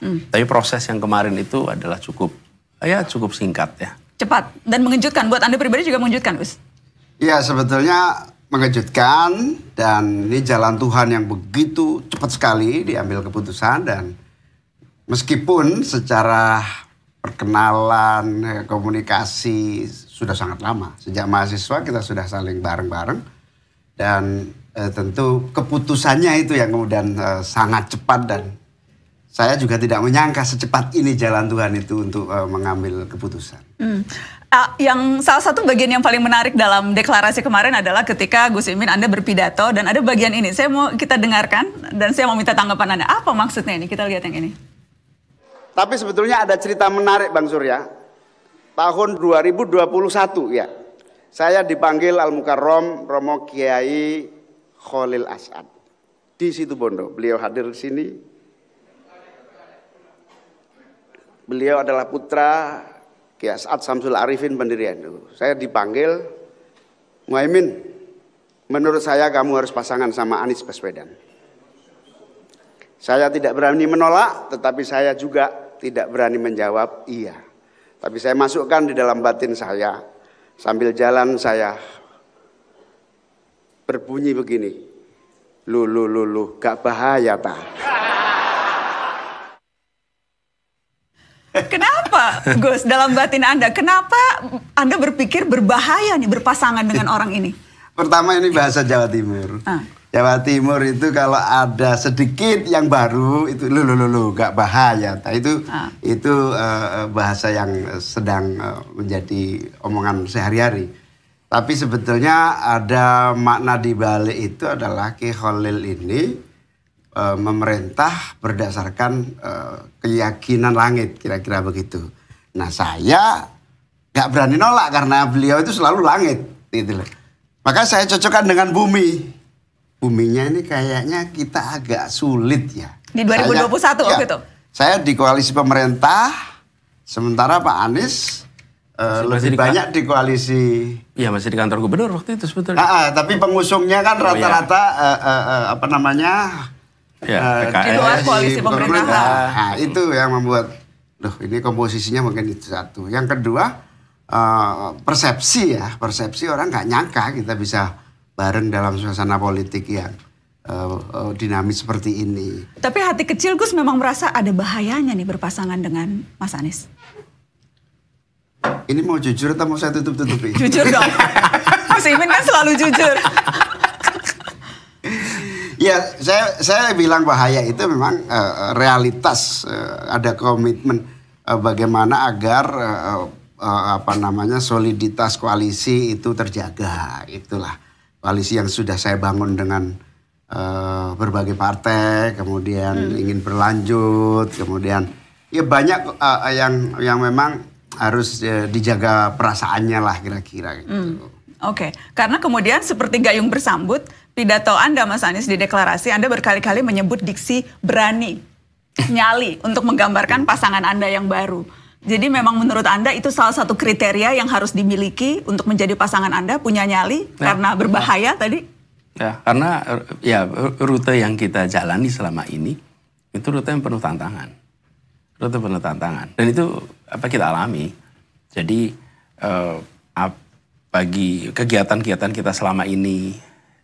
Tapi proses yang kemarin itu adalah cukup singkat ya. Cepat dan mengejutkan. Buat Anda pribadi juga mengejutkan, Gus? Iya, sebetulnya mengejutkan, dan ini jalan Tuhan yang begitu cepat sekali diambil keputusan, dan meskipun secara perkenalan, komunikasi sudah sangat lama. Sejak mahasiswa kita sudah saling bareng-bareng, dan tentu keputusannya itu yang kemudian sangat cepat, dan saya juga tidak menyangka secepat ini jalan Tuhan itu untuk mengambil keputusan. Yang salah satu bagian yang paling menarik dalam deklarasi kemarin adalah ketika Gus Imin Anda berpidato, dan ada bagian ini. Kita dengarkan dan saya mau minta tanggapan Anda. Apa maksudnya ini? Kita lihat yang ini. Tapi sebetulnya ada cerita menarik, Bang Surya. Tahun 2021 ya, saya dipanggil Al-Mukarrom Romo Kiai Khalil As'ad di Situbondo. Beliau hadir di sini. Beliau adalah putra Kiai As'ad Samsul Arifin pendiri NU. Saya dipanggil, Muhaimin, menurut saya kamu harus pasangan sama Anies Baswedan. Saya tidak berani menolak, tetapi saya juga tidak berani menjawab iya. Tapi saya masukkan di dalam batin saya, sambil jalan saya berbunyi begini, lu, gak bahaya ta? Kenapa, Gus, dalam batin Anda, kenapa Anda berpikir berbahaya nih berpasangan dengan orang ini? Pertama, ini bahasa Jawa Timur. Jawa Timur itu kalau ada sedikit yang baru itu lu gak bahaya. Nah, itu bahasa yang sedang menjadi omongan sehari-hari. Tapi sebetulnya ada makna di balik itu adalah Kiai Khalil ini memerintah berdasarkan keyakinan langit, kira-kira begitu. Nah, saya gak berani nolak karena beliau itu selalu langit, gitu loh. Maka saya cocokkan dengan bumi. Buminya ini kayaknya kita agak sulit ya. Di 2021 waktu itu? Saya di koalisi pemerintah, sementara Pak Anies lebih banyak di koalisi. Iya, masih di kantor gubernur waktu itu sebetulnya. Tapi pengusungnya kan rata-rata di luar koalisi pemerintahan. Nah, itu yang membuat, ini komposisinya mungkin itu satu. Yang kedua, persepsi orang nggak nyangka kita bisa bareng dalam suasana politik yang dinamis seperti ini. Tapi hati kecil Gus memang merasa ada bahayanya nih berpasangan dengan Mas Anies. Ini mau jujur atau mau saya tutup-tutupi? Jujur dong. Gus Imin kan selalu jujur. Ya, saya bilang bahaya itu memang realitas, ada komitmen bagaimana agar soliditas koalisi itu terjaga. Itulah koalisi yang sudah saya bangun dengan berbagai partai, kemudian ingin berlanjut, kemudian ya banyak yang memang harus dijaga perasaannya lah kira-kira gitu. Oke, karena kemudian seperti gayung bersambut, pidato Anda Mas Anies di deklarasi, Anda berkali-kali menyebut diksi berani, nyali untuk menggambarkan pasangan Anda yang baru. Jadi memang menurut Anda itu salah satu kriteria yang harus dimiliki untuk menjadi pasangan Anda, punya nyali karena berbahaya tadi? Ya, karena rute yang kita jalani selama ini itu rute yang penuh tantangan. Rute penuh tantangan. Dan itu apa kita alami. Jadi bagi kegiatan-kegiatan kita selama ini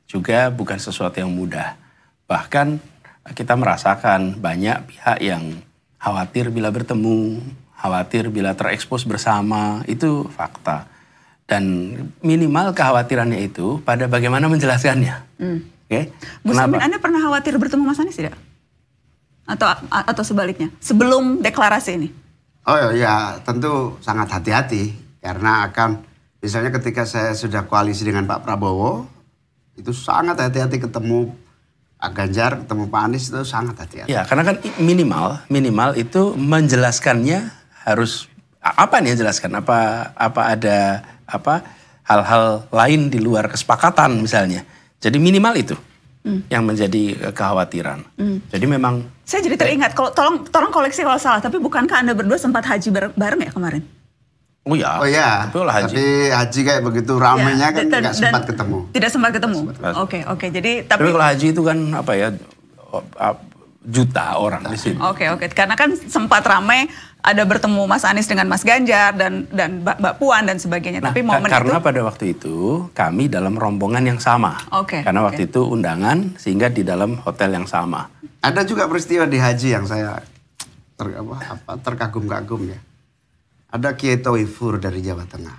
juga bukan sesuatu yang mudah. Bahkan kita merasakan banyak pihak yang khawatir bila bertemu, khawatir bila terekspos bersama, itu fakta. Dan minimal kekhawatirannya itu pada bagaimana menjelaskannya. Okay? Gus Imin, Anda pernah khawatir bertemu Mas Anies tidak? Atau sebaliknya, sebelum deklarasi ini? Oh ya, tentu sangat hati-hati. Karena misalnya ketika saya sudah koalisi dengan Pak Prabowo, itu sangat hati-hati ketemu Pak Ganjar, ketemu Pak Anies, itu sangat hati-hati. Ya, karena kan minimal itu menjelaskannya harus, apa nih yang jelaskan? Apa ada hal-hal lain di luar kesepakatan misalnya. Jadi minimal itu yang menjadi kekhawatiran. Jadi memang saya jadi teringat, tolong koleksi kalau salah, tapi bukankah Anda berdua sempat haji bareng ya kemarin? Oh ya. Tapi haji kayak begitu ramenya kan nggak sempat ketemu. Tidak sempat ketemu. Oke. Jadi tapi kalau haji itu kan juta orang di sini. Oke. Karena kan sempat ramai ada bertemu Mas Anies dengan Mas Ganjar dan Mbak Puan dan sebagainya. Nah, tapi momen karena itu pada waktu itu kami dalam rombongan yang sama. Karena waktu itu undangan sehingga di dalam hotel yang sama. Ada juga peristiwa di haji yang saya terkagum-kagum ya. Ada Kiai Tauhifur dari Jawa Tengah.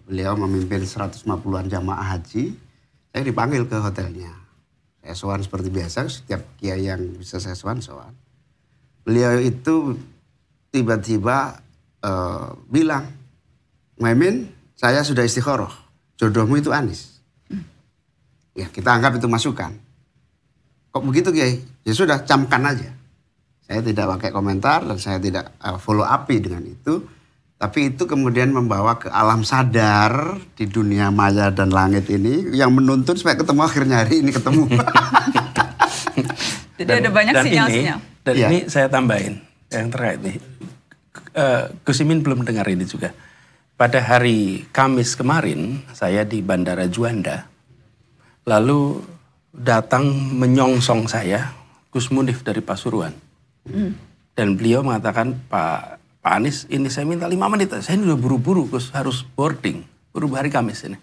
Beliau memimpin 150-an jamaah haji. Saya dipanggil ke hotelnya. Saya sowan seperti biasa, setiap kiai yang bisa saya sowan. Beliau itu tiba-tiba bilang, Muhaimin, saya sudah istikharah, jodohmu itu Anies. Ya kita anggap itu masukan. Kok begitu Kiai? Ya sudah, camkan aja. Saya tidak pakai komentar dan saya tidak follow up dengan itu. Tapi itu kemudian membawa ke alam sadar di dunia maya dan langit ini yang menuntun supaya ketemu akhirnya hari ini ketemu. Jadi ada banyak sinyal-sinyal. Dan ini saya tambahin yang terkait nih. Gus Imin belum dengar ini juga. Pada hari Kamis kemarin saya di Bandara Juanda. Lalu datang menyongsong saya Gus Munif dari Pasuruan. Dan beliau mengatakan, Pak Anies, ini saya minta 5 menit. Saya ini udah buru-buru, Gus, harus boarding. Buru-buru hari Kamis ini.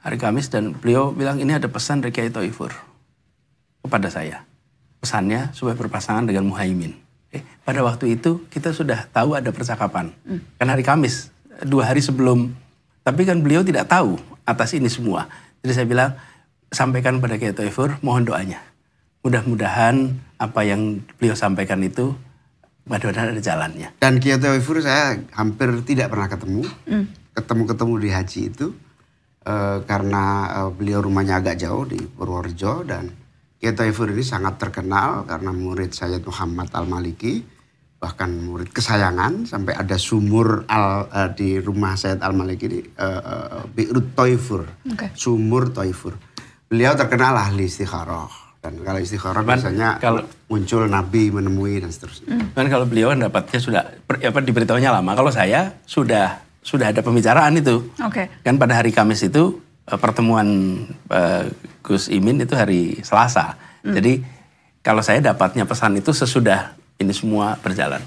Hari Kamis dan beliau bilang ini ada pesan dari Kiai Tauhifur kepada saya. Pesannya supaya berpasangan dengan Muhaimin. Pada waktu itu kita sudah tahu ada percakapan. Kan hari Kamis, 2 hari sebelum. Tapi kan beliau tidak tahu atas ini semua. Jadi saya bilang, sampaikan pada Kiai Tauhifur, mohon doanya. Mudah-mudahan apa yang beliau sampaikan itu mudah-mudahan ada jalannya. Dan Kiai Tauhifur saya hampir tidak pernah ketemu. Ketemu di haji itu. Karena beliau rumahnya agak jauh di Purworejo. Dan Kiai Tauhifur ini sangat terkenal karena murid Sayyid Muhammad Al-Maliki. Bahkan murid kesayangan. Sampai ada sumur di rumah Sayyid Al-Maliki ini. Bi'rut Tauhifur. Sumur Tauhifur. Beliau terkenal ahli istikharah. Dan kalau istikharah biasanya muncul Nabi menemui dan seterusnya. Kan kalau beliau dapatnya sudah, diberitahunya lama. Kalau saya sudah ada pembicaraan itu. Kan pada hari Kamis itu pertemuan Gus Imin itu hari Selasa. Jadi kalau saya dapatnya pesan itu sesudah ini semua berjalan.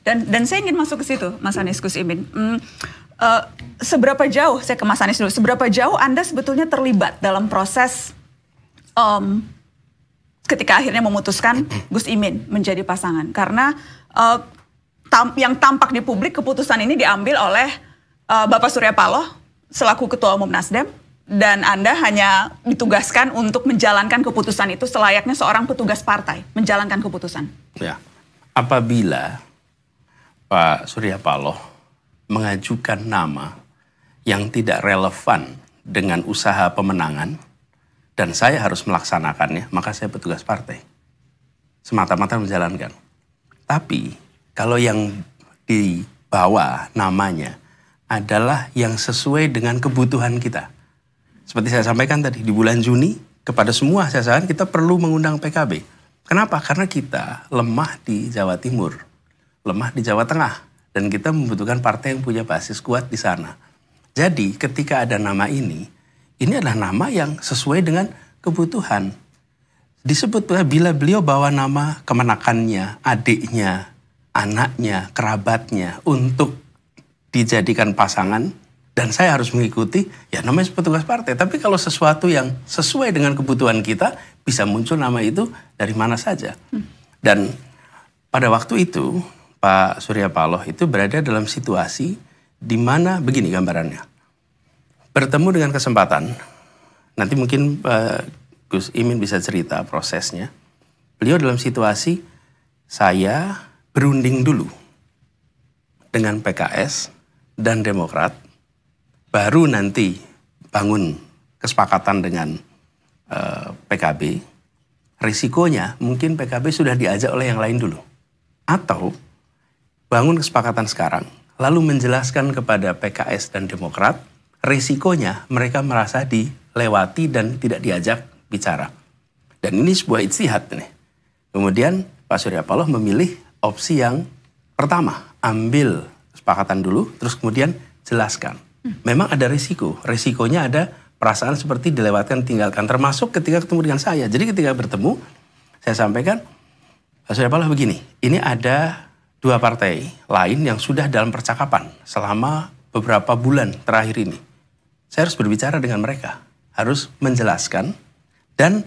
Dan saya ingin masuk ke situ, Mas Anies, Gus Imin. Seberapa jauh, saya ke Mas Anies dulu. Seberapa jauh Anda sebetulnya terlibat dalam proses ketika akhirnya memutuskan Gus Imin menjadi pasangan. Karena yang tampak di publik keputusan ini diambil oleh Bapak Surya Paloh selaku Ketua Umum Nasdem. Dan Anda hanya ditugaskan untuk menjalankan keputusan itu selayaknya seorang petugas partai. Menjalankan keputusan. Ya, apabila Pak Surya Paloh mengajukan nama yang tidak relevan dengan usaha pemenangan, dan saya harus melaksanakannya, maka saya petugas partai. Semata-mata menjalankan. Tapi kalau yang dibawa namanya adalah yang sesuai dengan kebutuhan kita. Seperti saya sampaikan tadi, di bulan Juni kepada semua saya sampaikan kita perlu mengundang PKB. Kenapa? Karena kita lemah di Jawa Timur, lemah di Jawa Tengah. Dan kita membutuhkan partai yang punya basis kuat di sana. Jadi ketika ada nama ini adalah nama yang sesuai dengan kebutuhan. Disebut bila beliau bawa nama kemenakannya, adiknya, anaknya, kerabatnya untuk dijadikan pasangan dan saya harus mengikuti, ya namanya petugas partai. Tapi kalau sesuatu yang sesuai dengan kebutuhan kita, bisa muncul nama itu dari mana saja. Dan pada waktu itu Pak Surya Paloh itu berada dalam situasi di mana begini gambarannya. Bertemu dengan kesempatan, nanti mungkin Gus Imin bisa cerita prosesnya. Beliau dalam situasi saya berunding dulu dengan PKS dan Demokrat, baru nanti bangun kesepakatan dengan PKB. Risikonya mungkin PKB sudah diajak oleh yang lain dulu. Atau bangun kesepakatan sekarang, lalu menjelaskan kepada PKS dan Demokrat, risikonya mereka merasa dilewati dan tidak diajak bicara. Dan ini sebuah ijtihad nih. Kemudian Pak Surya Paloh memilih opsi yang pertama, ambil kesepakatan dulu, terus kemudian jelaskan. Memang ada risiko, risikonya ada perasaan seperti dilewatkan, tinggalkan, termasuk ketika ketemu dengan saya. Jadi ketika bertemu, saya sampaikan, Pak Surya Paloh begini, ini ada 2 partai lain yang sudah dalam percakapan selama beberapa bulan terakhir ini. Saya harus berbicara dengan mereka, harus menjelaskan dan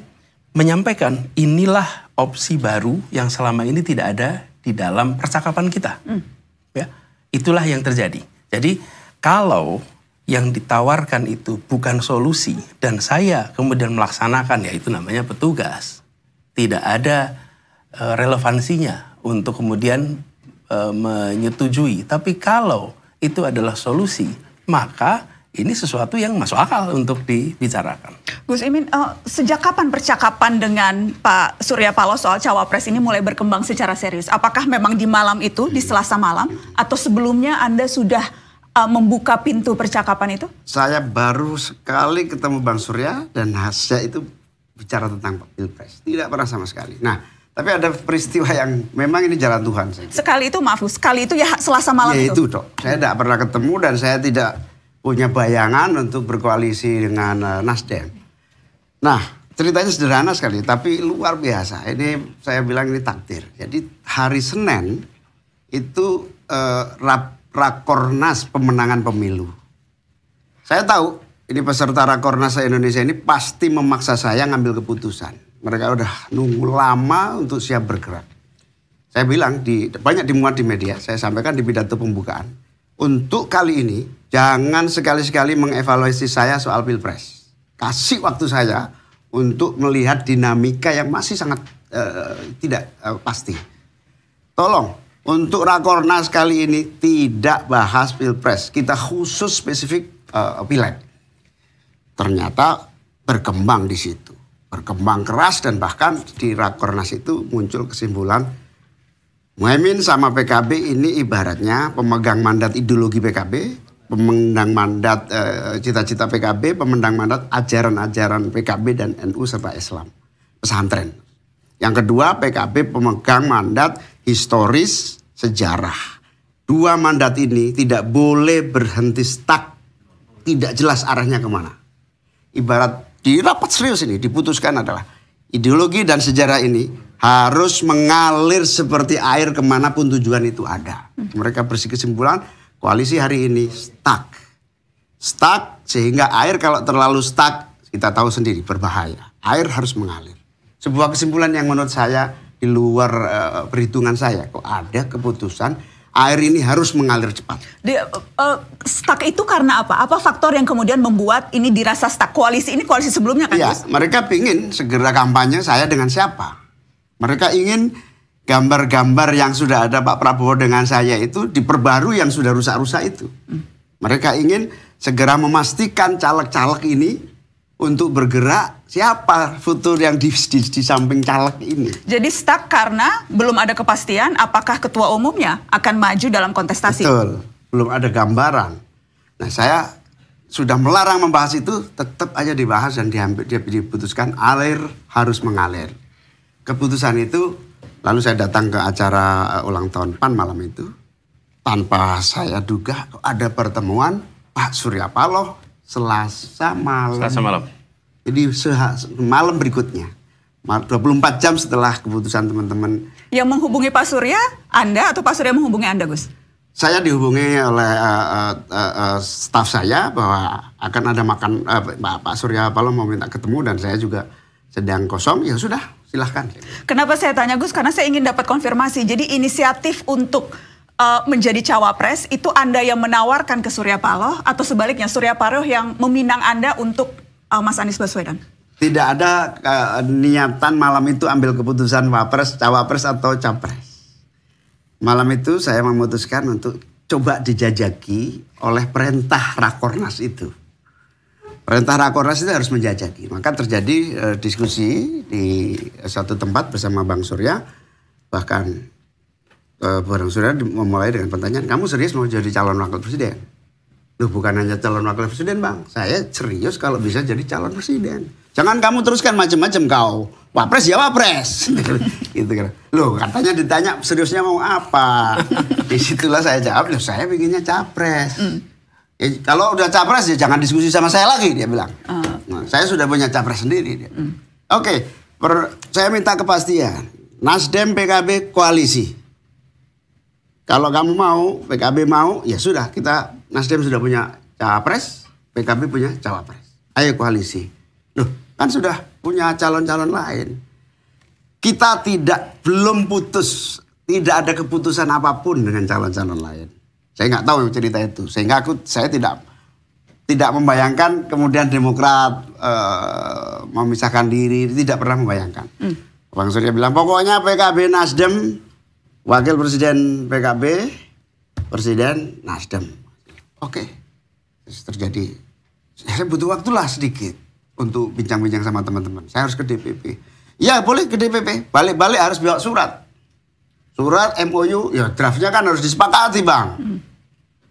menyampaikan inilah opsi baru yang selama ini tidak ada di dalam percakapan kita. Ya, itulah yang terjadi. Jadi kalau yang ditawarkan itu bukan solusi dan saya kemudian melaksanakan, ya itu namanya petugas. Tidak ada relevansinya untuk kemudian menyetujui. Tapi kalau itu adalah solusi, maka ini sesuatu yang masuk akal untuk dibicarakan. Gus Imin, sejak kapan percakapan dengan Pak Surya Paloh soal cawapres ini mulai berkembang secara serius? Apakah memang di malam itu, di Selasa malam, atau sebelumnya Anda sudah membuka pintu percakapan itu? Saya baru sekali ketemu Bang Surya dan hasilnya itu bicara tentang Pilpres. Tidak pernah sama sekali. Nah, tapi ada peristiwa yang memang ini jalan Tuhan. Sekali itu, maaf Gus, sekali itu ya Selasa malam ya itu dok. Saya tidak pernah ketemu dan saya tidak punya bayangan untuk berkoalisi dengan Nasdem. Nah, ceritanya sederhana sekali, tapi luar biasa. Ini saya bilang ini takdir. Jadi hari Senin itu Rakornas pemenangan pemilu. Saya tahu ini peserta Rakornas Indonesia ini pasti memaksa saya ngambil keputusan. Mereka udah nunggu lama untuk siap bergerak. Saya bilang banyak dimuat di media, saya sampaikan di pidato pembukaan. Untuk kali ini, jangan sekali-sekali mengevaluasi saya soal Pilpres. Kasih waktu saya untuk melihat dinamika yang masih sangat tidak pasti. Tolong, untuk Rakornas kali ini tidak bahas Pilpres. Kita khusus spesifik Pileg. Ternyata berkembang di situ. Berkembang keras dan bahkan di Rakornas itu muncul kesimpulan Muhaimin sama PKB ini ibaratnya pemegang mandat ideologi PKB, pemegang mandat cita-cita PKB, pemegang mandat ajaran-ajaran PKB dan NU serta Islam, pesantren. Yang kedua, PKB pemegang mandat historis sejarah. 2 mandat ini tidak boleh berhenti stuck, tidak jelas arahnya kemana. Ibarat di rapat serius ini diputuskan adalah ideologi dan sejarah ini harus mengalir seperti air kemanapun tujuan itu ada. Mereka bersih kesimpulan koalisi hari ini stuck. Stuck sehingga air kalau terlalu stuck kita tahu sendiri berbahaya. Air harus mengalir. Sebuah kesimpulan yang menurut saya di luar perhitungan saya. Kok ada keputusan air ini harus mengalir cepat. Stuck itu karena apa? Apa faktor yang kemudian membuat ini dirasa stuck? Koalisi ini koalisi sebelumnya kan? Ya, mereka ingin segera kampanye saya dengan siapa. Mereka ingin gambar-gambar yang sudah ada Pak Prabowo dengan saya itu diperbarui yang sudah rusak-rusak itu. Mereka ingin segera memastikan caleg-caleg ini untuk bergerak siapa futur yang di samping caleg ini. Jadi stuck karena belum ada kepastian apakah ketua umumnya akan maju dalam kontestasi. Betul, belum ada gambaran. Nah saya sudah melarang membahas itu, tetap aja dibahas dan diputuskan air harus mengalir. Keputusan itu, lalu saya datang ke acara ulang tahun PAN malam itu. Tanpa saya duga ada pertemuan Pak Surya Paloh Selasa malam. Selasa malam. Jadi malam berikutnya, 24 jam setelah keputusan teman-teman. Yang menghubungi Pak Surya, Anda atau Pak Surya menghubungi Anda, Gus? Saya dihubungi oleh staf saya bahwa akan ada Pak Surya Paloh mau minta ketemu dan saya juga sedang kosong, ya sudah. Silahkan. Kenapa saya tanya Gus? Karena saya ingin dapat konfirmasi. Jadi inisiatif untuk menjadi cawapres itu Anda yang menawarkan ke Surya Paloh atau sebaliknya Surya Paloh yang meminang Anda untuk Mas Anies Baswedan? Tidak ada niatan malam itu ambil keputusan cawapres atau capres. Malam itu saya memutuskan untuk coba dijajaki oleh perintah Rakornas itu. Perintah Rakornas itu harus menjajaki. Maka terjadi diskusi di satu tempat bersama Bang Surya. Bahkan Bang Surya memulai dengan pertanyaan, kamu serius mau jadi calon wakil presiden? Loh bukan hanya calon wakil presiden Bang. Saya serius kalau bisa jadi calon presiden. Jangan kamu teruskan macam-macam kau. Wapres ya wapres. Gitu kan. Loh katanya ditanya seriusnya mau apa? Disitulah saya jawab, loh saya pinginnya capres. Ya, kalau udah capres ya jangan diskusi sama saya lagi dia bilang. Nah, saya sudah punya capres sendiri dia. Oke, saya minta kepastian. Nasdem PKB koalisi. Kalau kamu mau, PKB mau, ya sudah, kita Nasdem sudah punya cawapres, PKB punya cawapres. Ayo koalisi. Loh, kan sudah punya calon-calon lain. Kita belum putus, tidak ada keputusan apapun dengan calon-calon lain. Saya nggak tahu cerita itu, sehingga saya tidak membayangkan kemudian Demokrat memisahkan diri, tidak pernah membayangkan. Bang Surya bilang pokoknya PKB Nasdem, wakil presiden PKB, presiden Nasdem. Oke, terus terjadi. Saya butuh waktu lah sedikit untuk bincang-bincang sama teman-teman. Saya harus ke DPP. Ya boleh ke DPP, balik-balik harus bawa surat. Surat MOU, ya draftnya kan harus disepakati bang.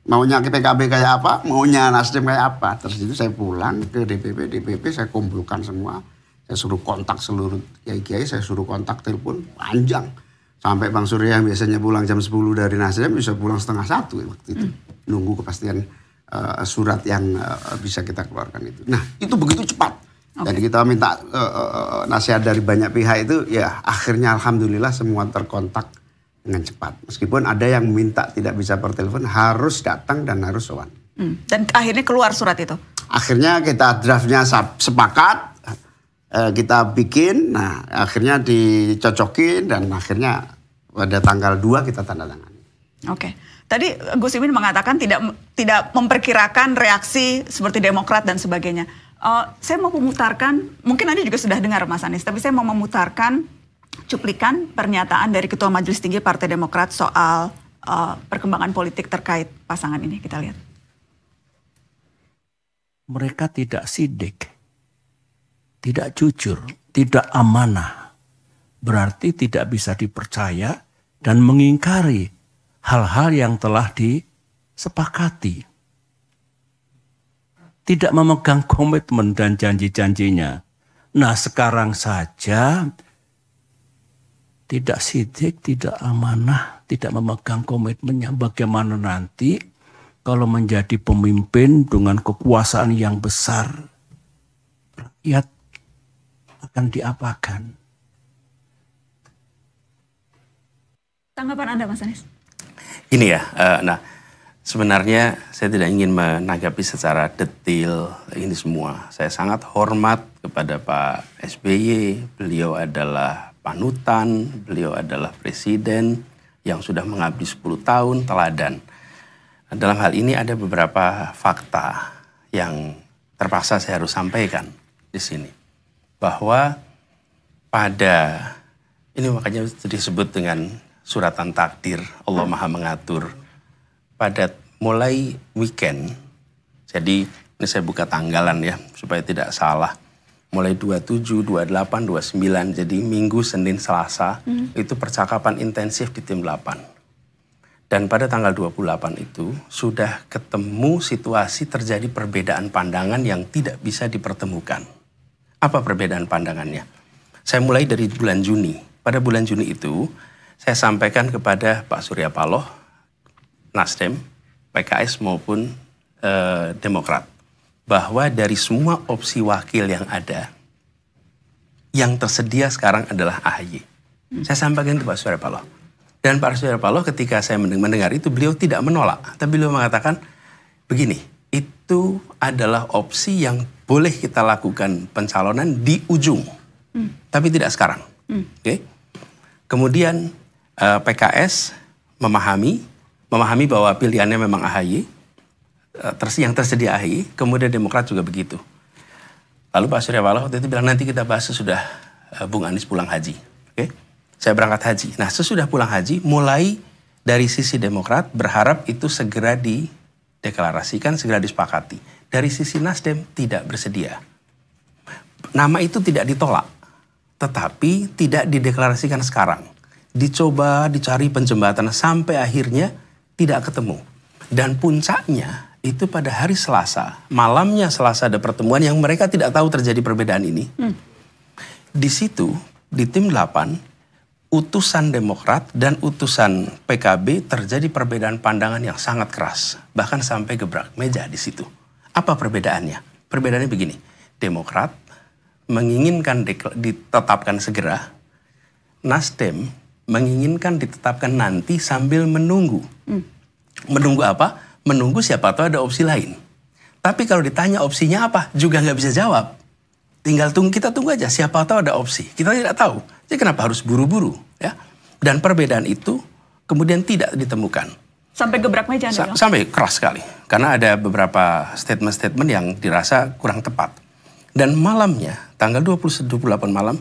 Maunya ke PKB kayak apa, maunya Nasdem kayak apa. Terus itu saya pulang ke DPP saya kumpulkan semua. Saya suruh kontak seluruh kiai-kiai, saya suruh kontak telepon panjang. Sampai Bang Surya yang biasanya pulang jam 10 dari Nasdem bisa pulang setengah 1 waktu itu. Nunggu kepastian surat yang bisa kita keluarkan itu. Nah itu begitu cepat. Jadi kita minta nasihat dari banyak pihak itu, ya akhirnya alhamdulillah semua terkontak dengan cepat. Meskipun ada yang minta tidak bisa per telepon, harus datang dan harus sowan. Dan akhirnya keluar surat itu? Akhirnya kita draftnya sepakat, kita bikin, nah akhirnya dicocokin dan akhirnya pada tanggal 2 kita tanda tangan. Oke. Tadi Gus Imin mengatakan tidak memperkirakan reaksi seperti Demokrat dan sebagainya. Saya mau memutarkan, mungkin Anda juga sudah dengar Mas Anies, tapi saya mau memutarkan cuplikan pernyataan dari Ketua Majelis Tinggi Partai Demokrat soal perkembangan politik terkait pasangan ini. Kita lihat. Mereka tidak sidik, tidak jujur, tidak amanah. Berarti tidak bisa dipercaya dan mengingkari hal-hal yang telah disepakati. Tidak memegang komitmen dan janji-janjinya. Nah sekarang saja tidak sidik, tidak amanah, tidak memegang komitmennya. Bagaimana nanti kalau menjadi pemimpin dengan kekuasaan yang besar, rakyat akan diapakan? Tanggapan Anda Mas Anies? Ini ya, nah sebenarnya saya tidak ingin menanggapi secara detail ini semua. Saya sangat hormat kepada Pak SBY, beliau adalah panutan, beliau adalah presiden yang sudah mengabdi 10 tahun, teladan. Dalam hal ini ada beberapa fakta yang terpaksa saya harus sampaikan di sini. Bahwa pada, ini makanya disebut dengan suratan takdir, Allah Maha Mengatur. Pada mulai weekend, jadi ini saya buka tanggalan ya, supaya tidak salah. Mulai 27, 28, 29, jadi Minggu, Senin, Selasa, itu percakapan intensif di tim 8. Dan pada tanggal 28 itu sudah ketemu situasi terjadi perbedaan pandangan yang tidak bisa dipertemukan. Apa perbedaan pandangannya? Saya mulai dari bulan Juni. Pada bulan Juni itu saya sampaikan kepada Pak Surya Paloh, Nasdem, PKS maupun Demokrat. Bahwa dari semua opsi wakil yang ada, yang tersedia sekarang adalah AHY. Saya sampaikan ke Pak Surya Paloh. Dan Pak Surya Paloh ketika saya mendengar itu, beliau tidak menolak. Tapi beliau mengatakan, begini, itu adalah opsi yang boleh kita lakukan pencalonan di ujung. Tapi tidak sekarang. Okay? Kemudian PKS memahami bahwa pilihannya memang AHY. Yang tersedia AHY, kemudian Demokrat juga begitu. Lalu Pak Surya Paloh waktu itu bilang, nanti kita bahas sesudah Bung Anies pulang haji. Okay? Saya berangkat haji. Nah sesudah pulang haji, mulai dari sisi Demokrat berharap itu segera dideklarasikan, segera disepakati. Dari sisi Nasdem tidak bersedia. Nama itu tidak ditolak, tetapi tidak dideklarasikan sekarang. Dicoba, dicari penjembatan, sampai akhirnya tidak ketemu. Dan puncaknya itu pada hari Selasa, malamnya Selasa ada pertemuan yang mereka tidak tahu terjadi perbedaan ini. Di situ, di tim 8, utusan Demokrat dan utusan PKB terjadi perbedaan pandangan yang sangat keras. Bahkan sampai gebrak meja di situ. Apa perbedaannya? Perbedaannya begini, Demokrat menginginkan ditetapkan segera Nasdem menginginkan ditetapkan nanti sambil menunggu. Menunggu apa? Menunggu siapa tahu ada opsi lain. Tapi kalau ditanya opsinya apa, juga nggak bisa jawab. Tinggal kita tunggu aja, siapa tahu ada opsi. Kita tidak tahu. Jadi kenapa harus buru-buru? Ya? Dan perbedaan itu kemudian tidak ditemukan. Sampai gebrak meja Anda bilang? Sampai keras sekali. Karena ada beberapa statement-statement yang dirasa kurang tepat. Dan malamnya, tanggal 28 malam,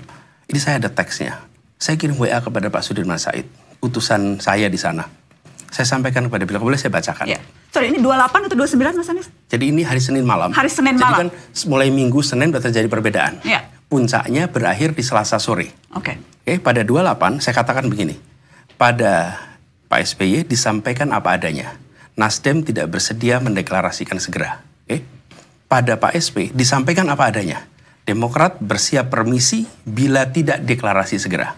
ini saya ada teksnya. Saya kirim WA kepada Pak Sudirman Said, utusan saya di sana. Saya sampaikan kepada beliau, boleh saya bacakan? Ya. Sorry, ini 28 atau 29 Mas Anies? Jadi ini hari Senin malam. Hari Senin Jadi malam. kan mulai Minggu, Senin sudah terjadi perbedaan. Ya. Puncaknya berakhir di Selasa sore. Oke. Oke, pada 28 saya katakan begini. Pada Pak SBY disampaikan apa adanya. Nasdem tidak bersedia mendeklarasikan segera. Oke. Pada Pak SB disampaikan apa adanya. Demokrat bersiap permisi bila tidak deklarasi segera.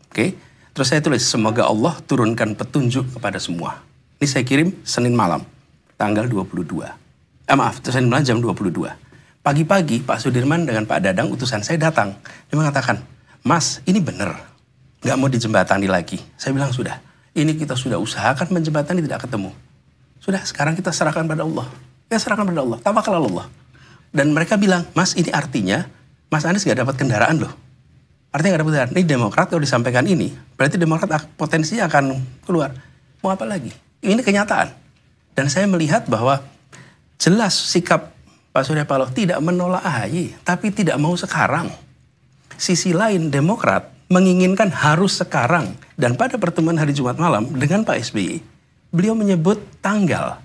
Oke. Terus saya tulis, semoga Allah turunkan petunjuk kepada semua. Ini saya kirim Senin malam, tanggal 22. Senin malam jam 22. Pagi-pagi Pak Sudirman dengan Pak Dadang, utusan saya datang. Dia mengatakan, Mas, ini benar. Nggak mau dijembatani lagi. Saya bilang, sudah. Ini kita sudah usahakan menjembatani, tidak ketemu. Sudah, sekarang kita serahkan pada Allah. Ya, serahkan pada Allah. Tawakal Allah. Dan mereka bilang, Mas, ini artinya Mas Anies nggak dapat kendaraan loh. Artinya nggak dapat kendaraan. Ini Demokrat kalau disampaikan ini, berarti Demokrat potensinya akan keluar. Mau apa lagi? Ini kenyataan. Dan saya melihat bahwa jelas sikap Pak Surya Paloh tidak menolak AHY, tapi tidak mau sekarang. Sisi lain Demokrat menginginkan harus sekarang. Dan pada pertemuan hari Jumat malam dengan Pak SBY, beliau menyebut tanggal.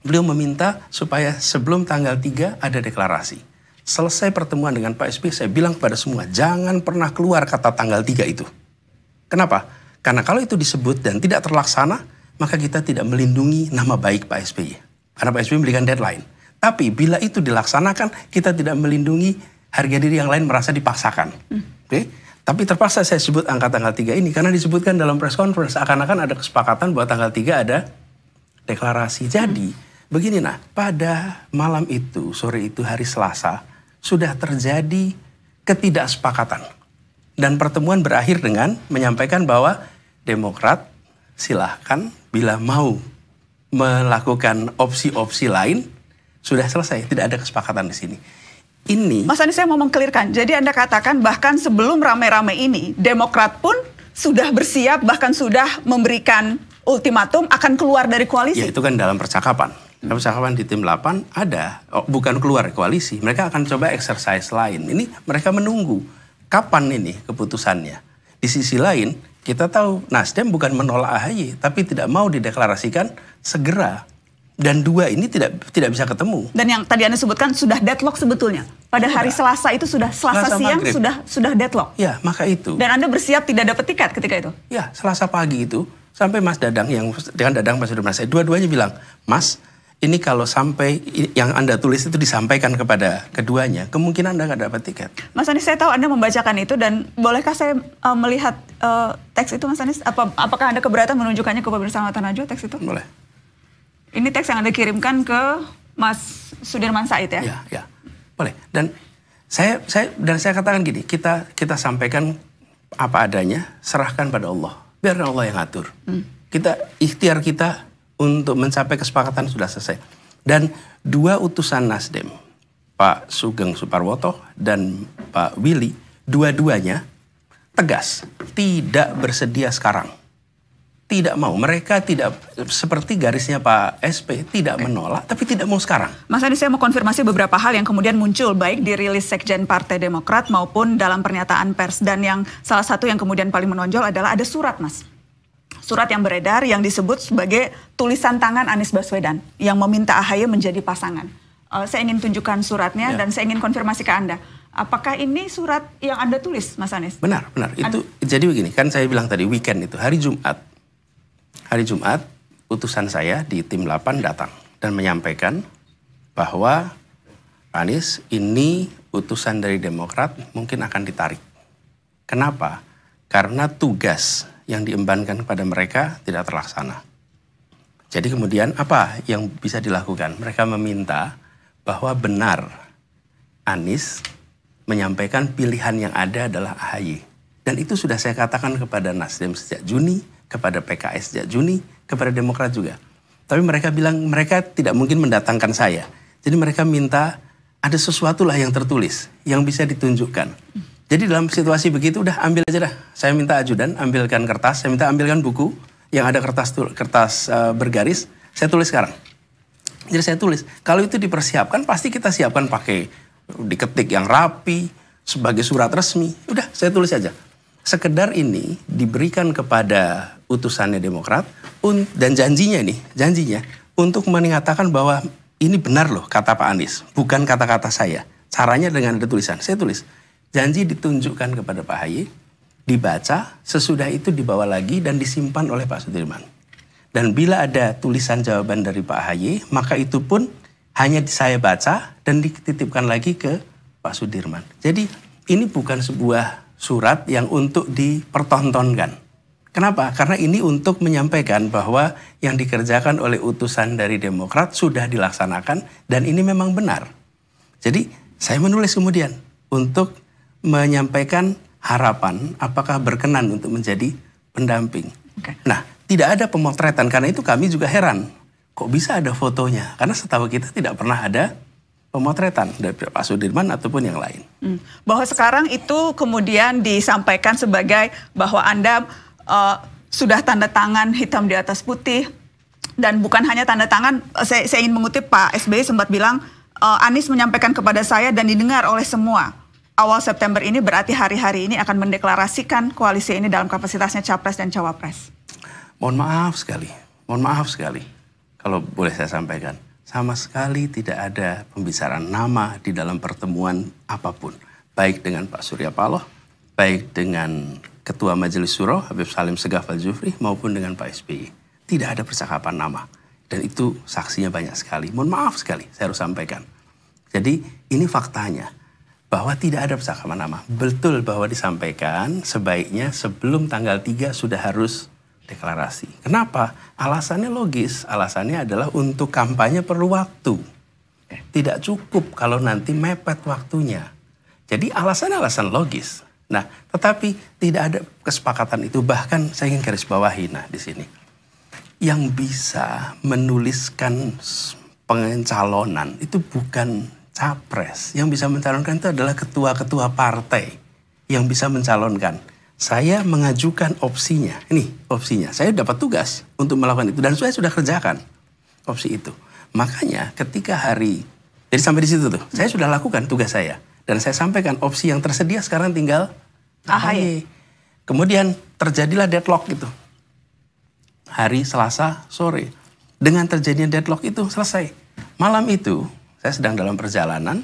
Beliau meminta supaya sebelum tanggal 3 ada deklarasi. Selesai pertemuan dengan Pak SBY, saya bilang kepada semua, jangan pernah keluar kata tanggal 3 itu. Kenapa? Karena kalau itu disebut dan tidak terlaksana, maka kita tidak melindungi nama baik Pak SBY. Karena Pak SBY memberikan deadline. Tapi bila itu dilaksanakan, kita tidak melindungi harga diri yang lain merasa dipaksakan. Oke? Tapi terpaksa saya sebut angka tanggal 3 ini, karena disebutkan dalam press conference, seakan-akan ada kesepakatan bahwa tanggal 3 ada deklarasi. Jadi, begini nah, pada malam itu, sore itu hari Selasa, sudah terjadi ketidaksepakatan. Dan pertemuan berakhir dengan menyampaikan bahwa Demokrat silahkan bila mau melakukan opsi-opsi lain, sudah selesai, tidak ada kesepakatan di sini. Ini Mas Anies, saya mau mengklirkan. Jadi Anda katakan bahkan sebelum rame-rame ini, Demokrat pun sudah bersiap, bahkan sudah memberikan ultimatum akan keluar dari koalisi. ya itu kan dalam percakapan. Dalam percakapan di tim 8 ada, bukan keluar koalisi. Mereka akan coba exercise lain. Ini mereka menunggu kapan ini keputusannya. Di sisi lain, kita tahu Nasdem bukan menolak AHY, tapi tidak mau dideklarasikan segera. Dan dua ini tidak bisa ketemu. Dan yang tadi Anda sebutkan sudah deadlock sebetulnya. Pada hari Selasa itu sudah Selasa siang maghrib. sudah deadlock. Ya, maka itu. Dan Anda bersiap tidak dapat tiket ketika itu. Ya, Selasa pagi itu sampai Mas Dadang yang dengan Dadang Mas Sudirman Said, dua-duanya bilang, Mas, ini kalau sampai yang Anda tulis itu disampaikan kepada keduanya, kemungkinan Anda nggak dapat tiket. Mas Anies, saya tahu Anda membacakan itu dan bolehkah saya melihat teks itu, Mas Anies? Apakah Anda keberatan menunjukkannya ke pemirsa Mata Najwa teks itu? Boleh. Ini teks yang Anda kirimkan ke Mas Sudirman Said ya? Ya, boleh. Dan saya katakan gini, kita sampaikan apa adanya, serahkan pada Allah. Biarkan Allah yang atur. Ikhtiar kita untuk mencapai kesepakatan sudah selesai. Dan dua utusan Nasdem, Pak Sugeng Suparwoto dan Pak Willy, dua-duanya tegas, tidak bersedia sekarang. Tidak mau, mereka tidak seperti garisnya Pak SP, tidak menolak, tapi tidak mau sekarang. Mas Anies, saya mau konfirmasi beberapa hal yang kemudian muncul baik di rilis Sekjen Partai Demokrat maupun dalam pernyataan pers. Dan yang salah satu yang kemudian paling menonjol adalah ada surat, Mas. Surat yang beredar yang disebut sebagai tulisan tangan Anies Baswedan yang meminta AHY menjadi pasangan. Saya ingin tunjukkan suratnya dan saya ingin konfirmasi ke Anda. Apakah ini surat yang Anda tulis, Mas Anies? Benar. Itu jadi begini, kan saya bilang tadi weekend itu, hari Jumat, utusan saya di tim 8 datang dan menyampaikan bahwa Anies ini utusan dari Demokrat mungkin akan ditarik. Kenapa? Karena tugas yang diembankan kepada mereka tidak terlaksana. Jadi kemudian apa yang bisa dilakukan? Mereka meminta bahwa benar Anies menyampaikan pilihan yang ada adalah AHY. Dan itu sudah saya katakan kepada Nasdem sejak Juni, kepada PKS sejak Juni, kepada Demokrat juga. Tapi mereka bilang mereka tidak mungkin mendatangkan saya. Jadi mereka minta ada sesuatu lah yang tertulis, yang bisa ditunjukkan. Jadi dalam situasi begitu udah ambil aja dah. Saya minta ajudan, ambilkan kertas, saya minta ambilkan buku yang ada kertas bergaris, saya tulis sekarang. Jadi saya tulis, kalau itu dipersiapkan pasti kita siapkan pakai diketik yang rapi, sebagai surat resmi. Udah, saya tulis aja. Sekedar ini diberikan kepada utusannya Demokrat dan janjinya untuk mengatakan bahwa ini benar loh kata Pak Anies, bukan kata-kata saya. Caranya dengan ada tulisan. Saya tulis, janji ditunjukkan kepada Pak Ahy, dibaca, sesudah itu dibawa lagi dan disimpan oleh Pak Sudirman. Dan bila ada tulisan jawaban dari Pak Ahy, maka itu pun hanya saya baca dan dititipkan lagi ke Pak Sudirman. Jadi ini bukan sebuah surat yang untuk dipertontonkan. Kenapa? Karena ini untuk menyampaikan bahwa yang dikerjakan oleh utusan dari Demokrat sudah dilaksanakan dan ini memang benar. Jadi saya menulis kemudian untuk menyampaikan harapan apakah berkenan untuk menjadi pendamping. Okay. Nah, tidak ada pemotretan karena itu kami juga heran. Kok bisa ada fotonya? Karena setahu kita tidak pernah ada pemotretan dari Pak Sudirman ataupun yang lain. Bahwa sekarang itu kemudian disampaikan sebagai bahwa Anda sudah tanda tangan hitam di atas putih. Dan bukan hanya tanda tangan, saya ingin mengutip Pak SBY sempat bilang, Anies menyampaikan kepada saya dan didengar oleh semua. Awal September ini berarti hari-hari ini akan mendeklarasikan koalisi ini dalam kapasitasnya Capres dan Cawapres. Mohon maaf sekali. Kalau boleh saya sampaikan. Sama sekali tidak ada pembicaraan nama di dalam pertemuan apapun. Baik dengan Pak Surya Paloh, baik dengan Ketua Majelis Syuro, Habib Salim Segaf Al-Jufri, maupun dengan Pak SBY. Tidak ada percakapan nama. Dan itu saksinya banyak sekali. Mohon maaf sekali, saya harus sampaikan. Jadi ini faktanya, bahwa tidak ada percakapan nama. Betul bahwa disampaikan sebaiknya sebelum tanggal 3 sudah harus deklarasi. Kenapa? Alasannya logis. Alasannya adalah untuk kampanye perlu waktu. Tidak cukup kalau nanti mepet waktunya. Jadi alasan-alasan logis. Nah, tetapi tidak ada kesepakatan itu. Bahkan saya ingin garis bawahi di sini. Yang bisa menuliskan pencalonan itu bukan capres. Yang bisa mencalonkan itu adalah ketua-ketua partai yang bisa mencalonkan. Saya mengajukan opsinya. Ini opsinya. Saya dapat tugas untuk melakukan itu. Dan saya sudah kerjakan opsi itu. Makanya ketika jadi sampai di situ tuh. Saya sudah lakukan tugas saya. Dan saya sampaikan opsi yang tersedia sekarang tinggal AHY. Kemudian terjadilah deadlock itu. Hari Selasa sore. Dengan terjadinya deadlock itu selesai. Malam itu saya sedang dalam perjalanan.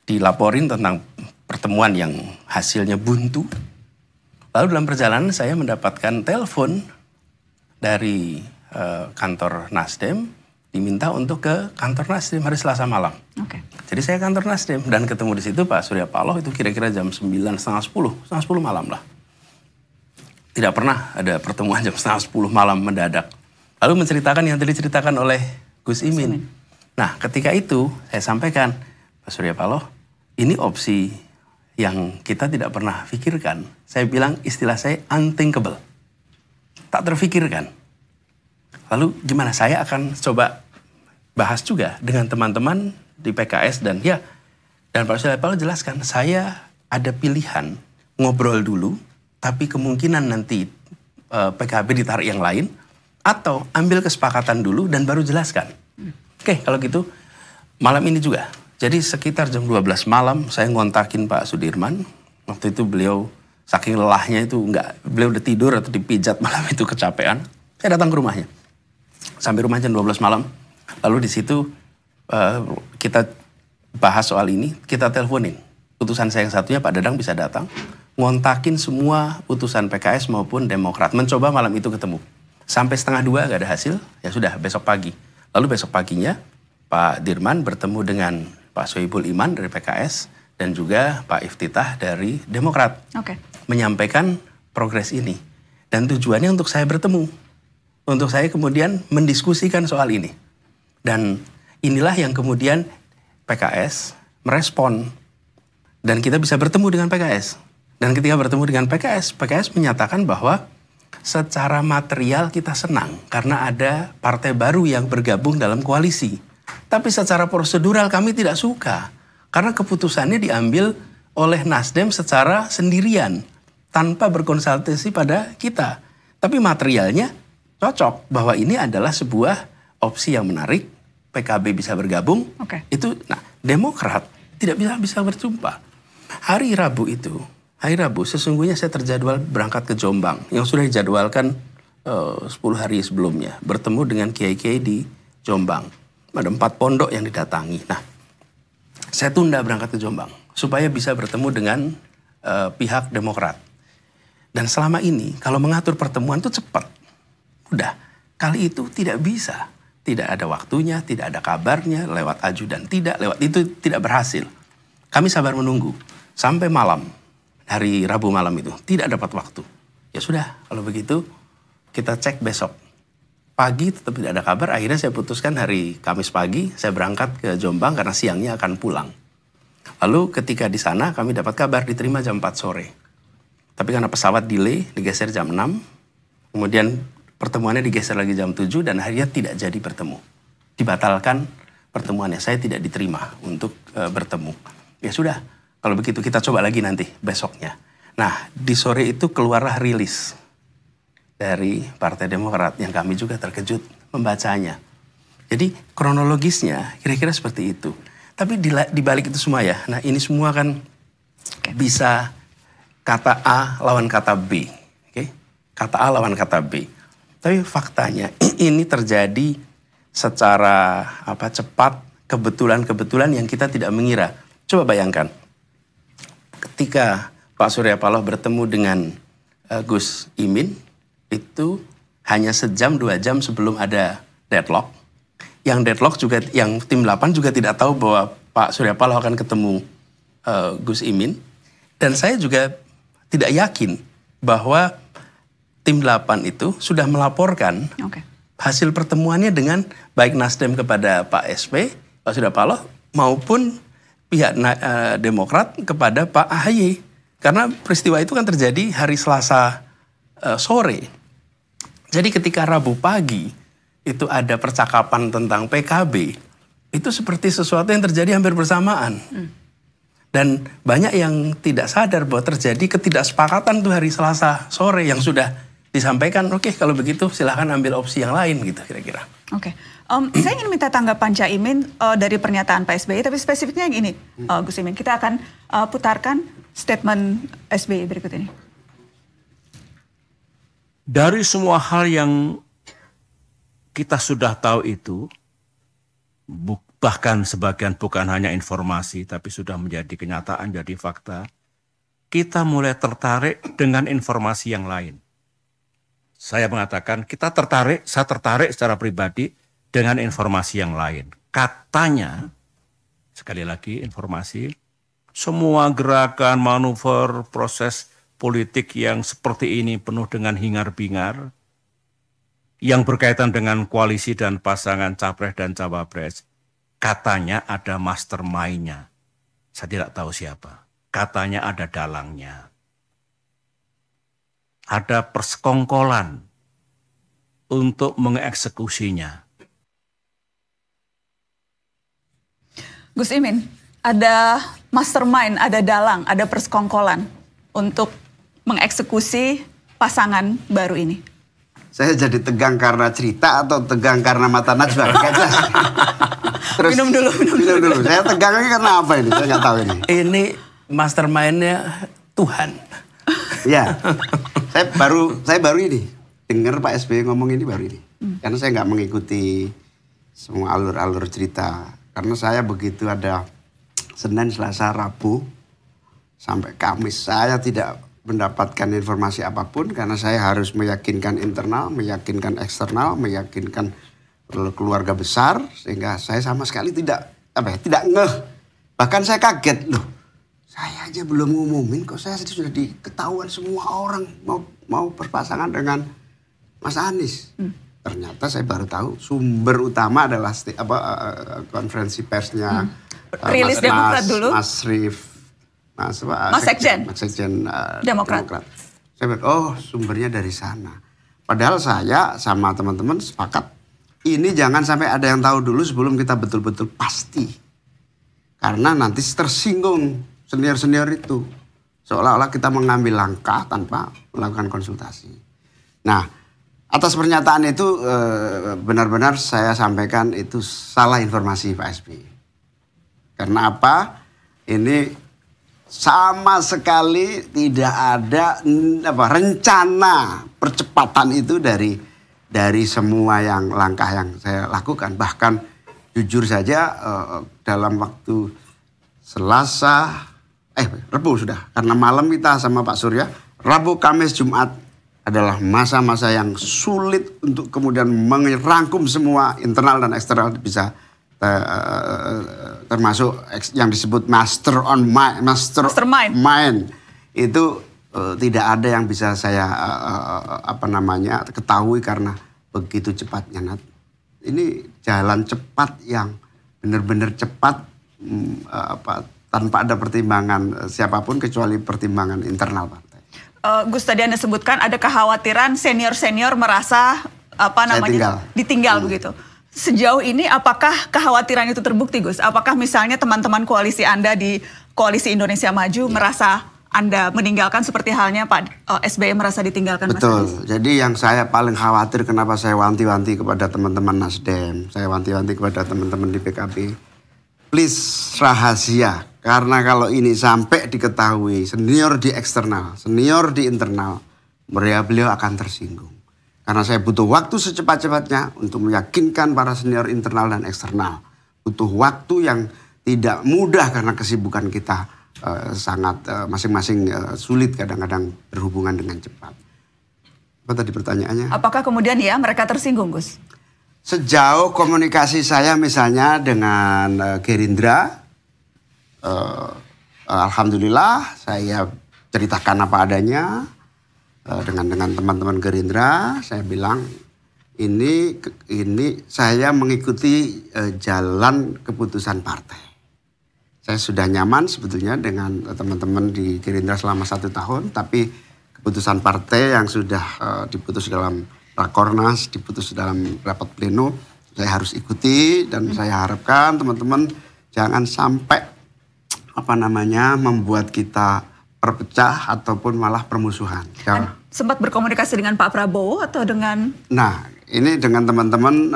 Dilaporin tentang pertemuan yang hasilnya buntu. Lalu dalam perjalanan saya mendapatkan telepon dari kantor Nasdem, diminta untuk ke kantor Nasdem hari Selasa malam. Okay. Jadi saya kantor Nasdem dan ketemu di situ Pak Surya Paloh itu kira-kira jam 9, setengah 10 malam lah. Tidak pernah ada pertemuan jam setengah 10 malam mendadak. Lalu menceritakan yang tadi diceritakan oleh Gus Imin. Nah ketika itu saya sampaikan, Pak Surya Paloh, ini opsi yang kita tidak pernah pikirkan. Saya bilang istilah saya unthinkable. Tak terfikirkan. Lalu gimana? Saya akan coba bahas juga dengan teman-teman di PKS dan Pak Surya Paloh jelaskan, saya ada pilihan ngobrol dulu, tapi kemungkinan nanti PKB ditarik yang lain, atau ambil kesepakatan dulu dan baru jelaskan. Oke, kalau gitu malam ini juga. Jadi sekitar jam 12 malam saya ngontakin Pak Sudirman. Waktu itu beliau saking lelahnya itu beliau udah tidur atau dipijat malam itu kecapean. Saya datang ke rumahnya. Sampai rumah jam 12 malam. Lalu di situ kita bahas soal ini, kita teleponin. Utusan saya yang satunya Pak Dadang bisa datang. Ngontakin semua utusan PKS maupun Demokrat. Mencoba malam itu ketemu. Sampai 1:30 gak ada hasil, ya sudah besok pagi. Lalu besok paginya Pak Dirman bertemu dengan Pak Sohibul Iman dari PKS dan juga Pak Iftitah dari Demokrat. Okay. Menyampaikan progres ini. Dan tujuannya untuk saya bertemu. Untuk saya kemudian mendiskusikan soal ini. Dan inilah yang kemudian PKS merespon. Dan kita bisa bertemu dengan PKS. Dan ketika bertemu dengan PKS, PKS menyatakan bahwa secara material kita senang karena ada partai baru yang bergabung dalam koalisi. Tapi secara prosedural kami tidak suka karena keputusannya diambil oleh Nasdem secara sendirian tanpa berkonsultasi pada kita. Tapi materialnya cocok bahwa ini adalah sebuah opsi yang menarik. PKB bisa bergabung. Itu, nah, Demokrat tidak bisa berjumpa. Hari Rabu sesungguhnya saya terjadwal berangkat ke Jombang yang sudah dijadwalkan 10 hari sebelumnya. Bertemu dengan kiai-kiai di Jombang. Ada 4 pondok yang didatangi. Nah, saya tunda berangkat ke Jombang supaya bisa bertemu dengan pihak Demokrat. Dan selama ini kalau mengatur pertemuan itu cepat. Udah, kali itu tidak bisa. Tidak ada waktunya, tidak ada kabarnya, lewat ajudan tidak, lewat itu tidak berhasil. Kami sabar menunggu sampai malam. Hari Rabu malam itu tidak dapat waktu. Ya sudah, kalau begitu kita cek besok. Pagi tetap tidak ada kabar, akhirnya saya putuskan hari Kamis pagi saya berangkat ke Jombang karena siangnya akan pulang. Lalu ketika di sana kami dapat kabar diterima jam 4 sore. Tapi karena pesawat delay digeser jam 6, kemudian pertemuannya digeser lagi jam 7 dan akhirnya tidak jadi bertemu. Dibatalkan pertemuannya, saya tidak diterima untuk bertemu. Ya sudah. Kalau begitu kita coba lagi nanti besoknya. Nah, di sore itu keluarlah rilis dari Partai Demokrat yang kami juga terkejut membacanya. Jadi kronologisnya kira-kira seperti itu. Tapi di balik itu semua ya, nah ini semua kan bisa kata A lawan kata B. Kata A lawan kata B. Tapi faktanya ini terjadi secara cepat, kebetulan yang kita tidak mengira. Coba bayangkan. Ketika Pak Surya Paloh bertemu dengan Gus Imin, itu hanya sejam 2 jam sebelum ada deadlock. Yang deadlock juga, yang tim 8 juga tidak tahu bahwa Pak Surya Paloh akan ketemu Gus Imin. Dan saya juga tidak yakin bahwa tim 8 itu sudah melaporkan hasil pertemuannya dengan baik Nasdem kepada Pak SP, Pak Surya Paloh, maupun pihak Demokrat kepada Pak AHY. Karena peristiwa itu kan terjadi hari Selasa sore. Jadi ketika Rabu pagi itu ada percakapan tentang PKB, itu seperti sesuatu yang terjadi hampir bersamaan. Dan banyak yang tidak sadar bahwa terjadi ketidaksepakatan tuh hari Selasa sore yang sudah disampaikan, oke, kalau begitu silahkan ambil opsi yang lain gitu kira-kira. Saya ingin minta tanggapan Caimin dari pernyataan Pak SBY, tapi spesifiknya yang ini, Gus Imin. Kita akan putarkan statement SBY berikut ini. Dari semua hal yang kita sudah tahu itu, bahkan sebagian bukan hanya informasi, tapi sudah menjadi kenyataan, jadi fakta, kita mulai tertarik dengan informasi yang lain. Saya mengatakan saya tertarik secara pribadi dengan informasi yang lain. Katanya, sekali lagi informasi, semua gerakan, manuver, proses politik yang seperti ini penuh dengan hingar-bingar, yang berkaitan dengan koalisi dan pasangan capres dan cawapres, katanya ada mastermind-nya. Saya tidak tahu siapa. Katanya ada dalangnya. Ada persekongkolan untuk mengeksekusinya. Gus Imin, ada mastermind, ada dalang, ada persekongkolan untuk mengeksekusi pasangan baru ini. Saya jadi tegang karena cerita atau tegang karena mata Najwa? Gak jelas. Terus, minum dulu. Saya tegangnya karena apa ini? Saya nggak tahu ini. Ini mastermind-nya Tuhan. Ya, saya baru ini dengar Pak SBY ngomong ini baru ini. Karena saya nggak mengikuti semua alur-alur cerita. Karena saya begitu ada Senin, Selasa, Rabu sampai Kamis saya tidak mendapatkan informasi apapun karena saya harus meyakinkan internal, meyakinkan eksternal, meyakinkan keluarga besar sehingga saya sama sekali tidak ngeh. Bahkan saya kaget loh. Saya aja belum ngumumin kok saya sudah diketahuan semua orang mau berpasangan dengan Mas Anies. Ternyata saya baru tahu sumber utama adalah konferensi persnya rilis Demokrat dulu. Mas Mas Sekjen. Demokrat. Saya bilang, oh sumbernya dari sana. Padahal saya sama teman-teman sepakat, ini jangan sampai ada yang tahu dulu sebelum kita betul-betul pasti. Karena nanti tersinggung senior-senior itu. Seolah-olah kita mengambil langkah tanpa melakukan konsultasi. Nah, atas pernyataan itu benar-benar saya sampaikan itu salah informasi Pak SBY. Karena apa? Ini sama sekali tidak ada rencana percepatan itu dari semua langkah yang saya lakukan. Bahkan jujur saja dalam waktu Rabu sudah. Karena malam kita sama Pak Surya, Rabu, Kamis, Jumat adalah masa-masa yang sulit untuk kemudian merangkum semua internal dan eksternal bisa termasuk yang disebut mastermind itu tidak ada yang bisa saya ketahui karena begitu cepatnya. Ini jalan cepat yang benar-benar cepat tanpa ada pertimbangan siapapun kecuali pertimbangan internal partai. Gus, tadi Anda sebutkan ada kekhawatiran senior-senior merasa ditinggal begitu. Sejauh ini apakah kekhawatiran itu terbukti, Gus? Apakah misalnya teman-teman koalisi Anda di Koalisi Indonesia Maju merasa Anda meninggalkan seperti halnya Pak SBY merasa ditinggalkan? Betul. Jadi yang saya paling khawatir kenapa saya wanti-wanti kepada teman-teman Nasdem, saya wanti-wanti kepada teman-teman di PKB, please rahasia. Karena kalau ini sampai diketahui senior di eksternal, senior di internal, beliau akan tersinggung. Karena saya butuh waktu secepat-cepatnya untuk meyakinkan para senior internal dan eksternal. Butuh waktu yang tidak mudah karena kesibukan kita sangat masing-masing sulit kadang-kadang berhubungan dengan cepat. Apa tadi pertanyaannya? Apakah kemudian mereka tersinggung, Gus? Sejauh komunikasi saya misalnya dengan Gerindra, alhamdulillah saya ceritakan apa adanya. Dengan teman-teman Gerindra, saya bilang ini saya mengikuti jalan keputusan partai. Saya sudah nyaman sebetulnya dengan teman-teman di Gerindra selama 1 tahun, tapi keputusan partai yang sudah diputus dalam Rakornas, diputus dalam rapat pleno, saya harus ikuti dan saya harapkan teman-teman jangan sampai membuat kita perpecah ataupun malah permusuhan. Sempat berkomunikasi dengan Pak Prabowo atau dengan? Nah, ini dengan teman-teman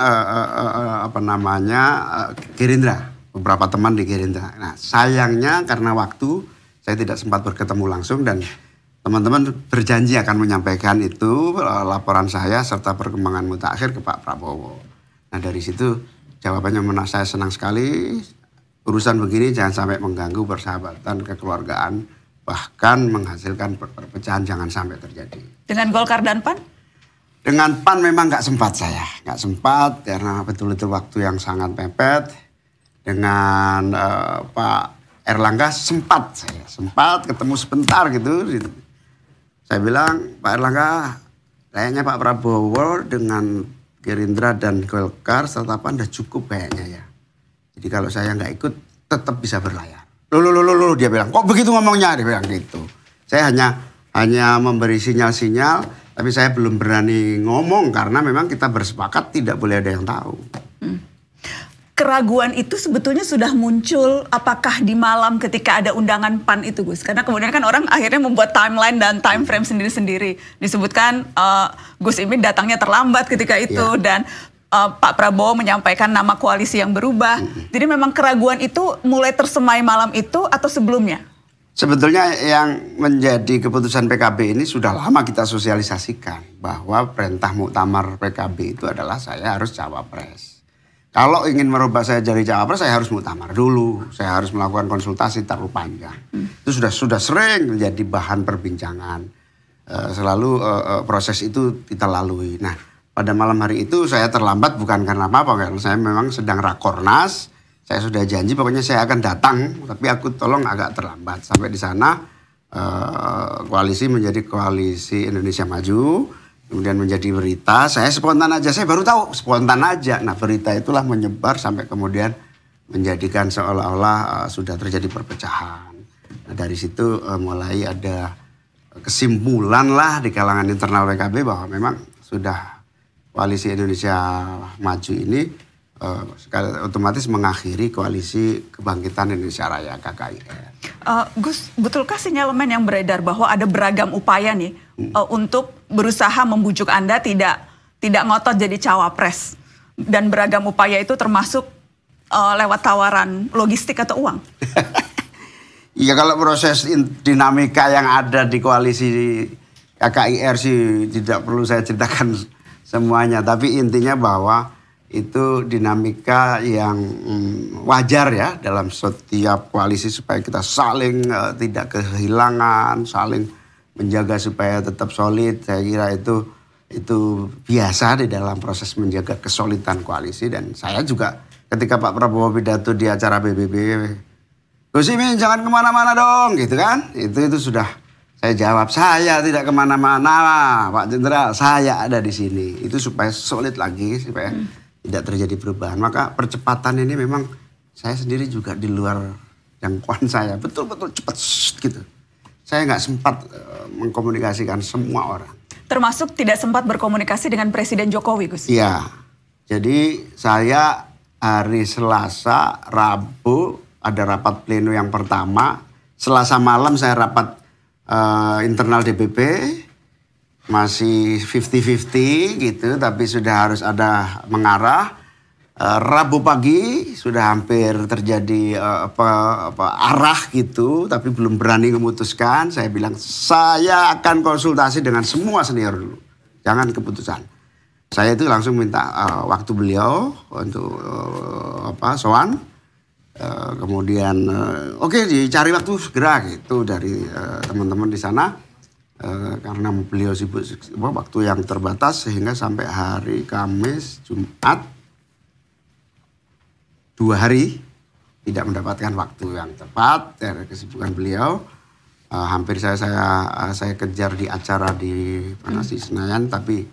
Gerindra, beberapa teman di Gerindra. Nah, sayangnya karena waktu saya tidak sempat berketemu langsung dan teman-teman berjanji akan menyampaikan itu laporan saya serta perkembangan mutakhir ke Pak Prabowo. Nah, dari situ jawabannya saya senang sekali. Urusan begini jangan sampai mengganggu persahabatan, kekeluargaan, bahkan menghasilkan perpecahan jangan sampai terjadi. Dengan Golkar dan PAN? Dengan PAN memang nggak sempat saya. Nggak sempat karena betul-betul waktu yang sangat mepet. Dengan Pak Erlangga sempat ketemu sebentar gitu. Saya bilang, Pak Erlangga, kayaknya Pak Prabowo dengan Gerindra dan Golkar serta PAN udah cukup kayaknya ya. Jadi kalau saya nggak ikut tetap bisa berlayar. Loh, dia bilang, kok begitu ngomongnya? Dia bilang gitu. Saya hanya memberi sinyal-sinyal, tapi saya belum berani ngomong karena memang kita bersepakat tidak boleh ada yang tahu. Keraguan itu sebetulnya sudah muncul apakah di malam ketika ada undangan PAN itu, Gus? Karena kemudian kan orang akhirnya membuat timeline dan time frame sendiri-sendiri. Disebutkan Gus Imin datangnya terlambat ketika itu dan Pak Prabowo menyampaikan nama koalisi yang berubah. Jadi memang keraguan itu mulai tersemai malam itu atau sebelumnya? Sebetulnya yang menjadi keputusan PKB ini sudah lama kita sosialisasikan. Bahwa perintah muktamar PKB itu adalah saya harus cawapres. Kalau ingin merubah saya jadi cawapres, saya harus muktamar dulu. Saya harus melakukan konsultasi terlalu panjang. Itu sudah sering menjadi bahan perbincangan. Selalu proses itu kita lalui. Nah, pada malam hari itu saya terlambat bukan karena apa-apa. Karena saya memang sedang rakornas. Saya sudah janji pokoknya saya akan datang. Tapi aku tolong agak terlambat. Sampai di sana koalisi menjadi Koalisi Indonesia Maju. Kemudian menjadi berita, saya spontan aja, saya baru tahu spontan aja. Nah berita itulah menyebar sampai kemudian menjadikan seolah-olah sudah terjadi perpecahan. Nah, dari situ mulai ada kesimpulan lah di kalangan internal PKB bahwa memang sudah koalisi Indonesia Maju ini otomatis mengakhiri koalisi Kebangkitan Indonesia Raya KKIR. Gus, betulkah sinyalemen yang beredar bahwa ada beragam upaya nih untuk berusaha membujuk Anda tidak ngotot jadi cawapres, dan beragam upaya itu termasuk lewat tawaran logistik atau uang? Iya, kalau proses dinamika yang ada di koalisi KKIR sih tidak perlu saya ceritakan semuanya, tapi intinya bahwa itu dinamika yang wajar ya dalam setiap koalisi supaya kita saling tidak kehilangan, saling menjaga supaya tetap solid. Saya kira itu biasa di dalam proses menjaga kesolidan koalisi. Dan saya juga ketika Pak Prabowo pidato di acara PBB, Gus Imin jangan kemana-mana dong gitu kan. Itu sudah saya jawab, saya tidak kemana-mana Pak Jenderal, saya ada di sini. Itu supaya solid lagi, supaya tidak terjadi perubahan. Maka percepatan ini memang saya sendiri juga di luar jangkauan saya. Betul-betul cepat gitu. Saya nggak sempat mengkomunikasikan semua orang. Termasuk tidak sempat berkomunikasi dengan Presiden Jokowi, Gus? Iya. Jadi saya hari Selasa, Rabu ada rapat pleno yang pertama. Selasa malam saya rapat internal DPP. Masih 50-50 gitu, tapi sudah harus ada mengarah. Rabu pagi sudah hampir terjadi arah gitu, tapi belum berani memutuskan. Saya bilang saya akan konsultasi dengan semua senior dulu, jangan keputusan. Saya itu langsung minta waktu beliau untuk sowan. Kemudian oke, dicari waktu segera gitu dari teman-teman di sana. Karena beliau sibuk waktu yang terbatas sehingga sampai hari Kamis, Jumat 2 hari tidak mendapatkan waktu yang tepat dari kesibukan beliau. Hampir saya kejar di acara di Senayan, tapi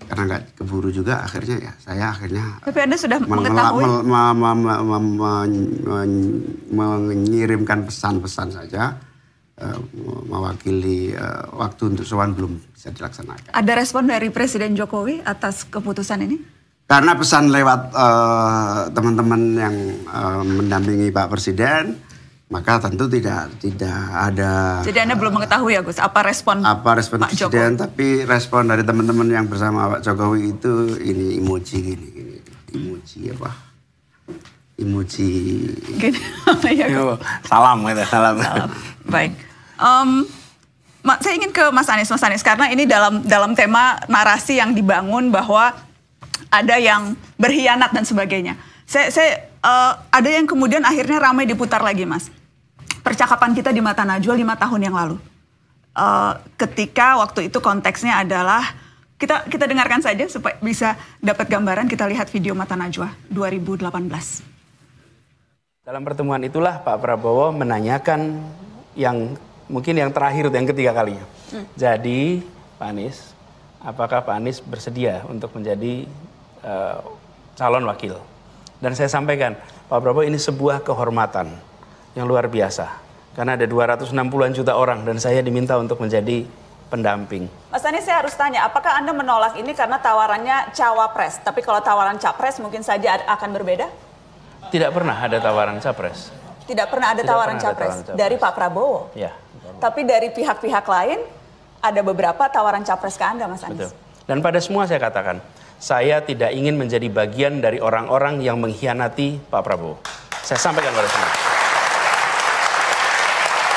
karena nggak keburu juga akhirnya Tapi Anda sudah mengetahui mengirimkan pesan-pesan saja. Mewakili waktu untuk sowan belum bisa dilaksanakan. Ada respon dari Presiden Jokowi atas keputusan ini? Karena pesan lewat teman-teman yang mendampingi Pak Presiden, maka tentu tidak ada. Jadi Anda belum mengetahui ya Gus, apa respon Pak Presiden, Jokowi? tapi respon dari teman-teman yang bersama Pak Jokowi itu ini emoji gini. Emoji apa? Emoji. Salam gitu, salam. Baik. Saya ingin ke Mas Anies karena ini dalam tema narasi yang dibangun bahwa ada yang berkhianat dan sebagainya. Ada yang kemudian akhirnya ramai diputar lagi, Mas. Percakapan kita di Mata Najwa 5 tahun yang lalu. Ketika waktu itu konteksnya adalah kita dengarkan saja supaya bisa dapat gambaran. Kita lihat video Mata Najwa 2018. Dalam pertemuan itulah Pak Prabowo menanyakan mungkin yang terakhir, yang ketiga kalinya. Jadi Pak Anies, apakah Pak Anies bersedia untuk menjadi calon wakil? Dan saya sampaikan, Pak Prabowo, ini sebuah kehormatan yang luar biasa. Karena ada 260-an juta orang dan saya diminta untuk menjadi pendamping. Mas Anies, saya harus tanya, apakah Anda menolak ini karena tawarannya cawapres? Tapi kalau tawaran capres mungkin saja akan berbeda? Tidak pernah ada tawaran capres. Tidak pernah ada tawaran capres dari Pak Prabowo. Ya. Tapi dari pihak-pihak lain ada beberapa tawaran capres ke Anda, Mas Anies. Betul. Dan pada semua saya katakan, saya tidak ingin menjadi bagian dari orang-orang yang mengkhianati Pak Prabowo. Saya sampaikan pada semua.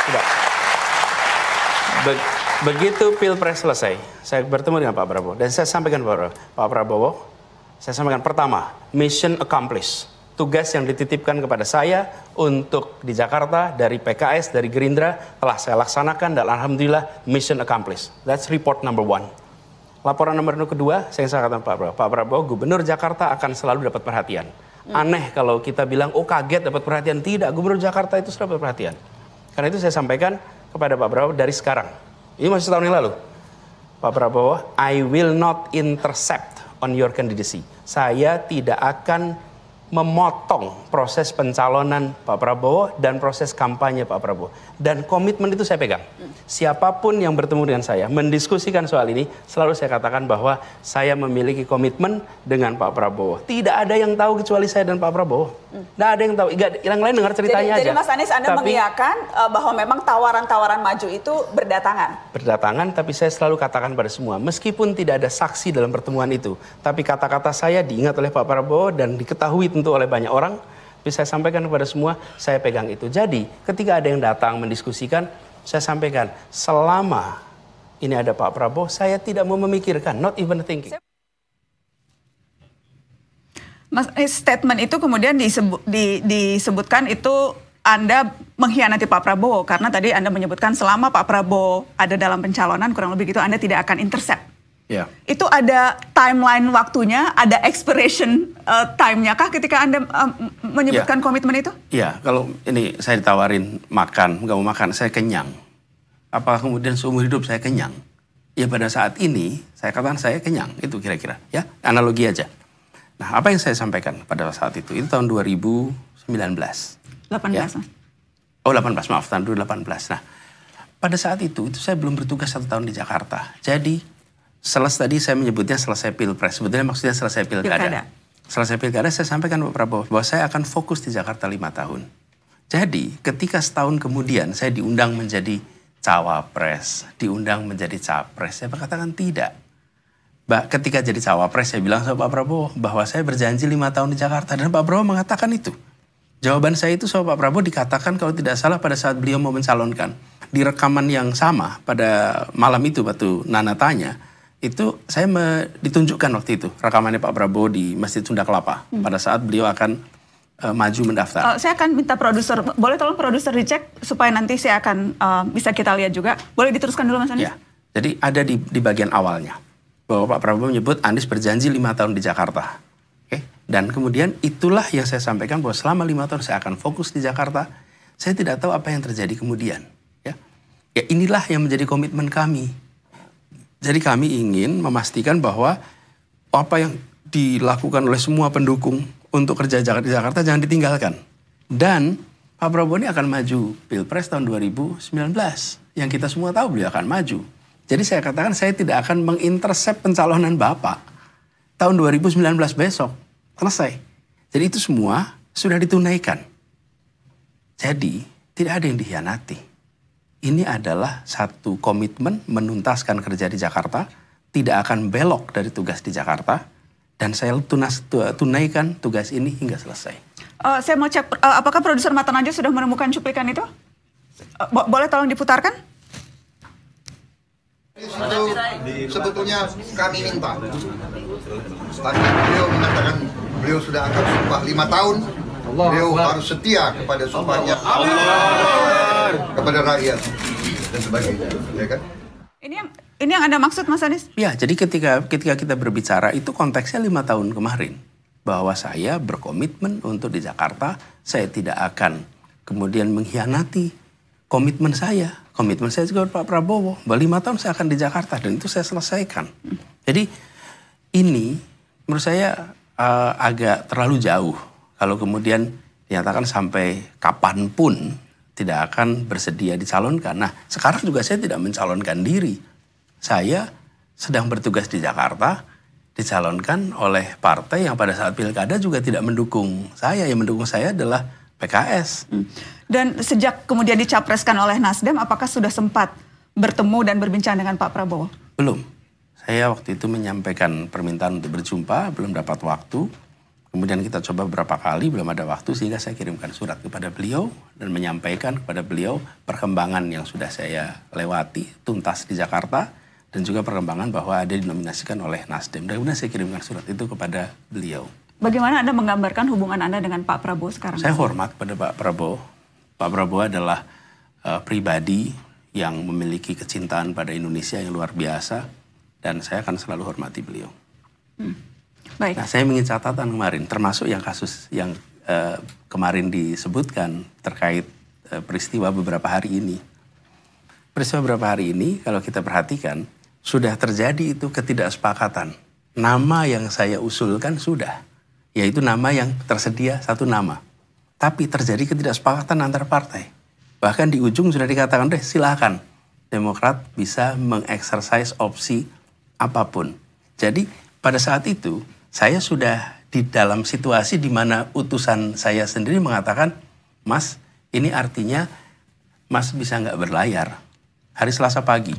Tidak. Begitu Pilpres selesai, saya bertemu dengan Pak Prabowo dan saya sampaikan kepada Pak Prabowo, saya sampaikan pertama, mission accomplished. Tugas yang dititipkan kepada saya untuk di Jakarta dari PKS, dari Gerindra telah saya laksanakan dan alhamdulillah mission accomplished. That's report number 1. Laporan nomor kedua, saya katakan Pak Prabowo, Gubernur Jakarta akan selalu dapat perhatian. Aneh kalau kita bilang, oh kaget dapat perhatian. Tidak, Gubernur Jakarta itu sudah dapat perhatian. Karena itu saya sampaikan kepada Pak Prabowo dari sekarang. Ini masih setahun yang lalu. Pak Prabowo, I will not intercept on your candidacy. Saya tidak akan memotong proses pencalonan Pak Prabowo dan proses kampanye Pak Prabowo. Dan komitmen itu saya pegang. Siapapun yang bertemu dengan saya, mendiskusikan soal ini, selalu saya katakan bahwa saya memiliki komitmen dengan Pak Prabowo. Tidak ada yang tahu kecuali saya dan Pak Prabowo. Tidak ada yang tahu. Yang lain dengar ceritanya aja. Jadi Mas Anies, Anda mengiyakan bahwa memang tawaran-tawaran maju itu berdatangan? Berdatangan, tapi saya selalu katakan pada semua, meskipun tidak ada saksi dalam pertemuan itu, tapi kata-kata saya diingat oleh Pak Prabowo dan diketahui tentu oleh banyak orang, tapi saya sampaikan kepada semua, saya pegang itu. Jadi ketika ada yang datang mendiskusikan, saya sampaikan, selama ini ada Pak Prabowo, saya tidak mau memikirkan, not even thinking. Mas, statement itu kemudian disebutkan itu Anda mengkhianati Pak Prabowo, karena tadi Anda menyebutkan selama Pak Prabowo ada dalam pencalonan, kurang lebih gitu, Anda tidak akan intercept. Ya. Itu ada timeline waktunya, ada expiration time-nya kah ketika Anda menyebutkan komitmen itu? Iya, kalau ini saya ditawarin makan, nggak mau makan, saya kenyang. Apakah kemudian seumur hidup saya kenyang? Ya pada saat ini, saya katakan saya kenyang, itu kira-kira. Ya, analogi aja. Nah, apa yang saya sampaikan pada saat itu tahun 2019. 18. Ya? Oh, 18, maaf, tahun 2018. Nah, pada saat itu saya belum bertugas 1 tahun di Jakarta. Jadi, tadi saya menyebutnya selesai pilpres, sebetulnya maksudnya selesai pilkada. Selesai pilkada saya sampaikan Pak Prabowo bahwa saya akan fokus di Jakarta 5 tahun. Jadi ketika setahun kemudian saya diundang menjadi cawapres, diundang menjadi capres, saya katakan tidak. Ketika jadi cawapres saya bilang sama Pak Prabowo bahwa saya berjanji 5 tahun di Jakarta, dan Pak Prabowo mengatakan itu. Jawaban saya itu sama Pak Prabowo dikatakan kalau tidak salah pada saat beliau mau mencalonkan. Di rekaman yang sama pada malam itu waktu Nana tanya, itu saya ditunjukkan waktu itu rekamannya Pak Prabowo di Masjid Sunda Kelapa pada saat beliau akan maju mendaftar. Saya akan minta produser, boleh tolong produser dicek supaya nanti saya akan bisa kita lihat juga. Boleh diteruskan dulu Mas Anies? Ya, jadi ada di bagian awalnya bahwa Pak Prabowo menyebut Anies berjanji 5 tahun di Jakarta. Oke? Dan kemudian itulah yang saya sampaikan bahwa selama 5 tahun saya akan fokus di Jakarta. Saya tidak tahu apa yang terjadi kemudian. Ya inilah yang menjadi komitmen kami. Jadi kami ingin memastikan bahwa apa yang dilakukan oleh semua pendukung untuk kerja di Jakarta jangan ditinggalkan. Dan Pak Prabowo ini akan maju Pilpres tahun 2019. Yang kita semua tahu beliau akan maju. Jadi saya katakan saya tidak akan mengintercept pencalonan Bapak. Tahun 2019 besok. Selesai. Jadi itu semua sudah ditunaikan. Jadi tidak ada yang dikhianati. Ini adalah satu komitmen menuntaskan kerja di Jakarta, tidak akan belok dari tugas di Jakarta, dan saya tunaikan tugas ini hingga selesai. Saya mau cek, apakah produser Mata Najwa sudah menemukan cuplikan itu? Boleh tolong diputarkan? Itu sebetulnya kami minta. Tadi beliau mengatakan beliau sudah akan sumpah 5 tahun. Beliau harus setia kepada sumpahnya kepada rakyat dan sebagainya, ya kan? Ini yang Anda maksud, Mas Anies? Ya, jadi ketika kita berbicara itu konteksnya 5 tahun kemarin, bahwa saya berkomitmen untuk di Jakarta, saya tidak akan kemudian mengkhianati komitmen saya. Komitmen saya juga Pak Prabowo, bahwa 5 tahun saya akan di Jakarta dan itu saya selesaikan. Jadi ini menurut saya agak terlalu jauh. Kalau kemudian dinyatakan sampai kapanpun tidak akan bersedia dicalonkan. Nah, sekarang juga saya tidak mencalonkan diri. Saya sedang bertugas di Jakarta, dicalonkan oleh partai yang pada saat pilkada juga tidak mendukung saya. Yang mendukung saya adalah PKS. Dan sejak kemudian dicapreskan oleh Nasdem, apakah sudah sempat bertemu dan berbincang dengan Pak Prabowo? Belum. Saya waktu itu menyampaikan permintaan untuk berjumpa, belum dapat waktu. Kemudian kita coba beberapa kali, belum ada waktu, sehingga saya kirimkan surat kepada beliau dan menyampaikan kepada beliau perkembangan yang sudah saya lewati, tuntas di Jakarta, dan juga perkembangan bahwa ada dinominasikan oleh Nasdem. Dan kemudian saya kirimkan surat itu kepada beliau. Bagaimana Anda menggambarkan hubungan Anda dengan Pak Prabowo sekarang? Saya hormat pada Pak Prabowo. Pak Prabowo adalah pribadi yang memiliki kecintaan pada Indonesia yang luar biasa, dan saya akan selalu hormati beliau. Baik. Nah, saya ingin catatan kemarin, termasuk yang kasus yang kemarin disebutkan terkait peristiwa beberapa hari ini. Peristiwa beberapa hari ini, kalau kita perhatikan, sudah terjadi itu ketidaksepakatan. Nama yang saya usulkan sudah. yaitu nama yang tersedia satu nama. Tapi terjadi ketidaksepakatan antar partai. Bahkan di ujung sudah dikatakan, deh silakan Demokrat bisa mengeksersis opsi apapun. Jadi pada saat itu saya sudah di dalam situasi di mana utusan saya sendiri mengatakan, Mas, ini artinya Mas bisa nggak berlayar hari Selasa pagi.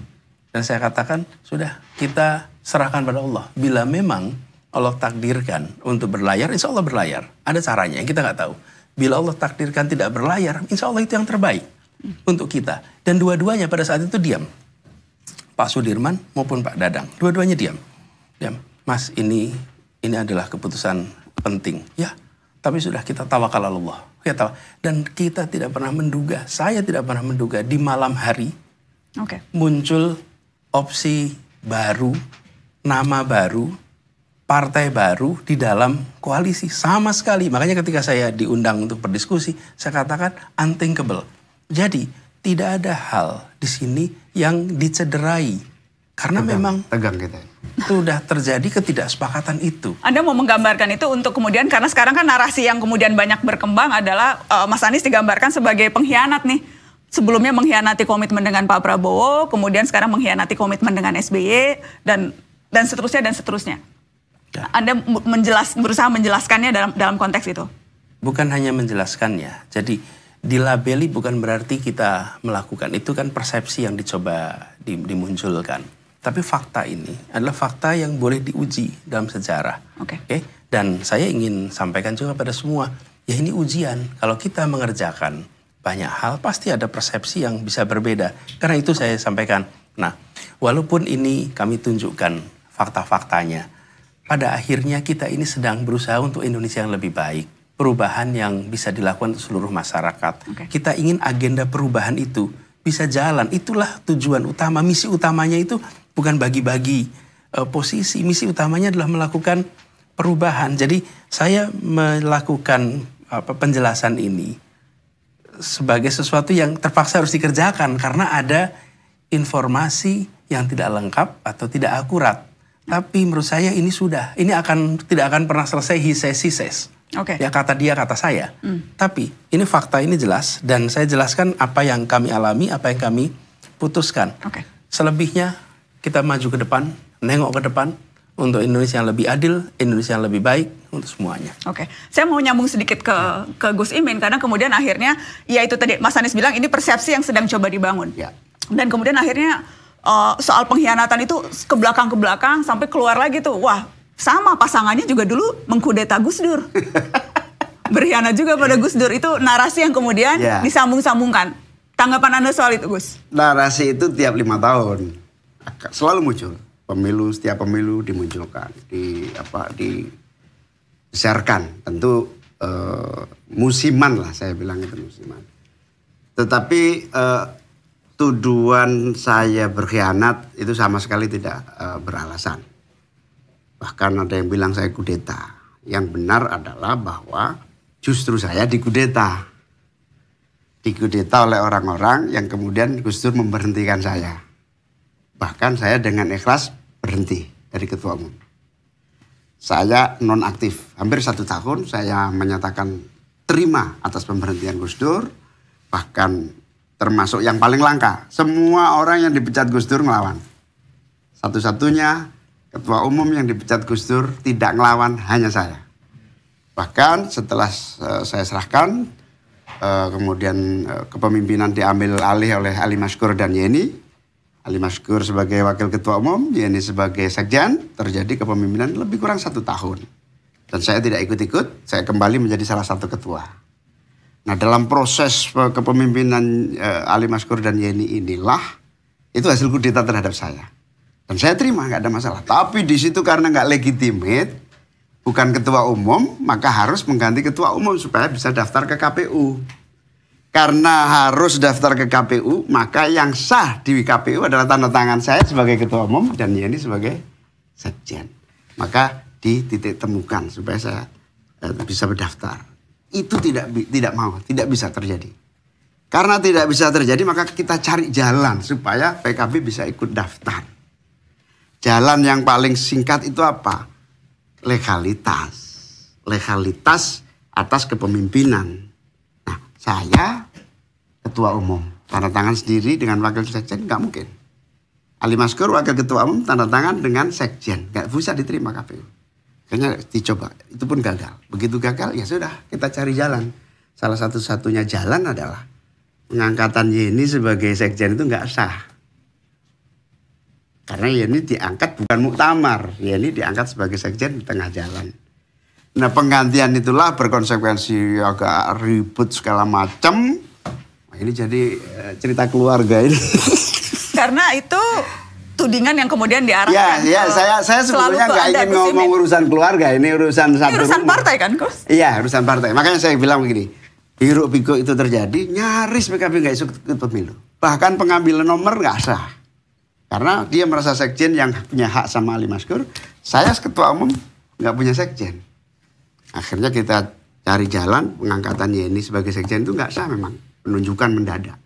Dan saya katakan, sudah kita serahkan pada Allah. Bila memang Allah takdirkan untuk berlayar, insya Allah berlayar. Ada caranya yang kita nggak tahu. Bila Allah takdirkan tidak berlayar, insya Allah itu yang terbaik untuk kita. Dan dua-duanya pada saat itu diam. Pak Sudirman maupun Pak Dadang, dua-duanya diam. Mas, ini adalah keputusan penting. Ya, tapi sudah kita tawakal Allah. Dan kita tidak pernah menduga, saya tidak pernah menduga di malam hari muncul opsi baru, nama baru, partai baru di dalam koalisi. Sama sekali. Makanya ketika saya diundang untuk berdiskusi, saya katakan unthinkable. Jadi tidak ada hal di sini yang dicederai. Karena memang tegang kita. Sudah terjadi ketidaksepakatan itu. Anda mau menggambarkan itu untuk kemudian, karena sekarang kan narasi yang kemudian banyak berkembang adalah Mas Anies digambarkan sebagai pengkhianat nih. Sebelumnya mengkhianati komitmen dengan Pak Prabowo, kemudian sekarang mengkhianati komitmen dengan SBY, dan seterusnya dan seterusnya. Ya. Anda berusaha menjelaskannya dalam konteks itu? Bukan hanya menjelaskannya. Jadi dilabeli bukan berarti kita melakukan. Itu kan persepsi yang dicoba dimunculkan. Tapi fakta ini adalah fakta yang boleh diuji dalam sejarah. Oke. Dan saya ingin sampaikan juga pada semua, ya ini ujian. Kalau kita mengerjakan banyak hal, pasti ada persepsi yang bisa berbeda. Karena itu saya sampaikan. Nah, walaupun ini kami tunjukkan fakta-faktanya, pada akhirnya kita ini sedang berusaha untuk Indonesia yang lebih baik. Perubahan yang bisa dilakukan untuk seluruh masyarakat. Kita ingin agenda perubahan itu bisa jalan. Itulah tujuan utama, misi utamanya itu bukan bagi-bagi posisi. Misi utamanya adalah melakukan perubahan. Jadi saya melakukan penjelasan ini sebagai sesuatu yang terpaksa harus dikerjakan karena ada informasi yang tidak lengkap atau tidak akurat. Tapi menurut saya ini tidak akan pernah selesai he says, she says. Ya kata dia, kata saya. Tapi ini fakta, ini jelas, dan saya jelaskan apa yang kami alami, apa yang kami putuskan. Selebihnya kita maju ke depan, nengok ke depan untuk Indonesia yang lebih adil, Indonesia yang lebih baik untuk semuanya. Saya mau nyambung sedikit ke Gus Imin karena kemudian akhirnya ya itu tadi Mas Anies bilang ini persepsi yang sedang coba dibangun. Ya. Dan kemudian akhirnya soal pengkhianatan itu ke belakang sampai keluar lagi tuh. Wah, sama pasangannya juga dulu mengkudeta Gus Dur. Berkhianat juga pada Gus Dur. Itu narasi yang kemudian disambung-sambungkan. Tanggapan Anda soal itu, Gus? Narasi itu tiap 5 tahun selalu muncul. Setiap pemilu dimunculkan, disiarkan. Tentu musiman lah, saya bilang itu musiman. Tetapi tuduhan saya berkhianat itu sama sekali tidak beralasan. Bahkan ada yang bilang saya kudeta. Yang benar adalah bahwa justru saya dikudeta. Dikudeta oleh orang-orang yang kemudian Gus Dur memberhentikan saya. Bahkan saya dengan ikhlas berhenti dari ketua umum. Saya nonaktif. Hampir 1 tahun saya menyatakan terima atas pemberhentian Gus Dur. Bahkan termasuk yang paling langka. Semua orang yang dipecat Gus Dur ngelawan. Satu-satunya ketua umum yang dipecat Gus Dur tidak ngelawan hanya saya. Bahkan setelah saya serahkan, kemudian kepemimpinan diambil alih oleh Ali Maskur dan Yeni. Ali Maskur sebagai wakil ketua umum, Yeni sebagai sekjen, terjadi kepemimpinan lebih kurang 1 tahun. Dan saya tidak ikut-ikut, saya kembali menjadi salah satu ketua. Nah, dalam proses kepemimpinan Ali Maskur dan Yeni inilah, itu hasil kudeta terhadap saya. Dan saya terima, nggak ada masalah. Tapi di situ karena nggak legitimate, bukan ketua umum, maka harus mengganti ketua umum supaya bisa daftar ke KPU. Karena harus daftar ke KPU, maka yang sah di KPU adalah tanda tangan saya sebagai ketua umum dan Yeni sebagai sekjen. Maka dititik temukan supaya saya bisa berdaftar. Itu tidak bisa terjadi. Karena tidak bisa terjadi, maka kita cari jalan supaya PKB bisa ikut daftar. Jalan yang paling singkat itu apa? Legalitas. legalitas atas kepemimpinan. Nah, saya ketua umum, tanda tangan sendiri dengan wakil sekjen nggak mungkin. Ali Maskur wakil ketua umum tanda tangan dengan sekjen, nggak bisa diterima KPU. Kayaknya dicoba, itu pun gagal. Begitu gagal, ya sudah, kita cari jalan. Salah satu-satunya jalan adalah pengangkatan Yeni sebagai sekjen itu nggak sah. Karena Yeni diangkat bukan muktamar, Yeni diangkat sebagai sekjen di tengah jalan. Nah, penggantian itulah berkonsekuensi agak ribut segala macam. Nah, ini jadi cerita keluarga ini. Karena itu tudingan yang kemudian diarahkan. Ya, saya sebetulnya nggak ingin ngomong urusan keluarga, ini urusan satu. Ini urusan partai kan, Gus? Iya, urusan partai. Makanya saya bilang begini, hiruk pikuk itu terjadi, nyaris PKB nggak ikut pemilu. Bahkan pengambilan nomor nggak sah. Karena dia merasa sekjen yang punya hak sama Ali Maskur, saya ketua umum nggak punya sekjen. Akhirnya kita cari jalan, pengangkatan Yeni sebagai sekjen itu nggak sah memang, penunjukan mendadak.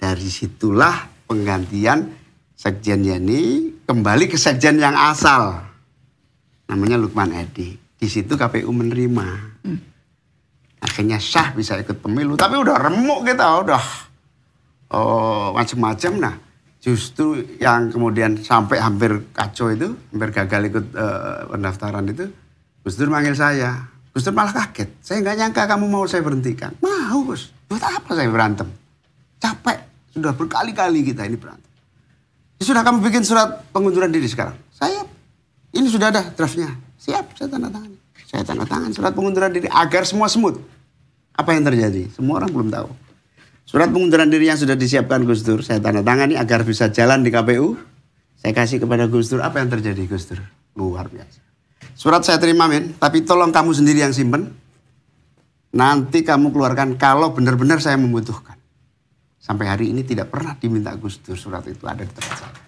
Dari situlah penggantian sekjen Yeni kembali ke sekjen yang asal, namanya Lukman Edi. Di situ KPU menerima. Akhirnya sah bisa ikut pemilu, tapi udah remuk kita, udah macam-macam. Nah, justru yang kemudian sampai hampir kacau itu, hampir gagal ikut pendaftaran itu, Gus Dur manggil saya. Gus Dur malah kaget. Saya nggak nyangka kamu mau saya berhentikan. Mau, Gus. Buat apa saya berantem? Capek. Sudah berkali-kali kita ini berantem. Ya sudah, kamu bikin surat pengunduran diri sekarang. Saya, ini sudah ada draftnya. Siap, saya tanda tangan. Saya tanda tangan surat pengunduran diri agar semua smooth. Apa yang terjadi? Semua orang belum tahu. Surat pengunduran diri yang sudah disiapkan Gus Dur, saya tanda tangani agar bisa jalan di KPU. Saya kasih kepada Gus Dur. Apa yang terjadi, Gus Dur? Luar biasa. Surat saya terima, men, tapi tolong kamu sendiri yang simpen. Nanti kamu keluarkan kalau benar-benar saya membutuhkan. Sampai hari ini tidak pernah diminta Gus Dur, surat itu ada di tempat saya.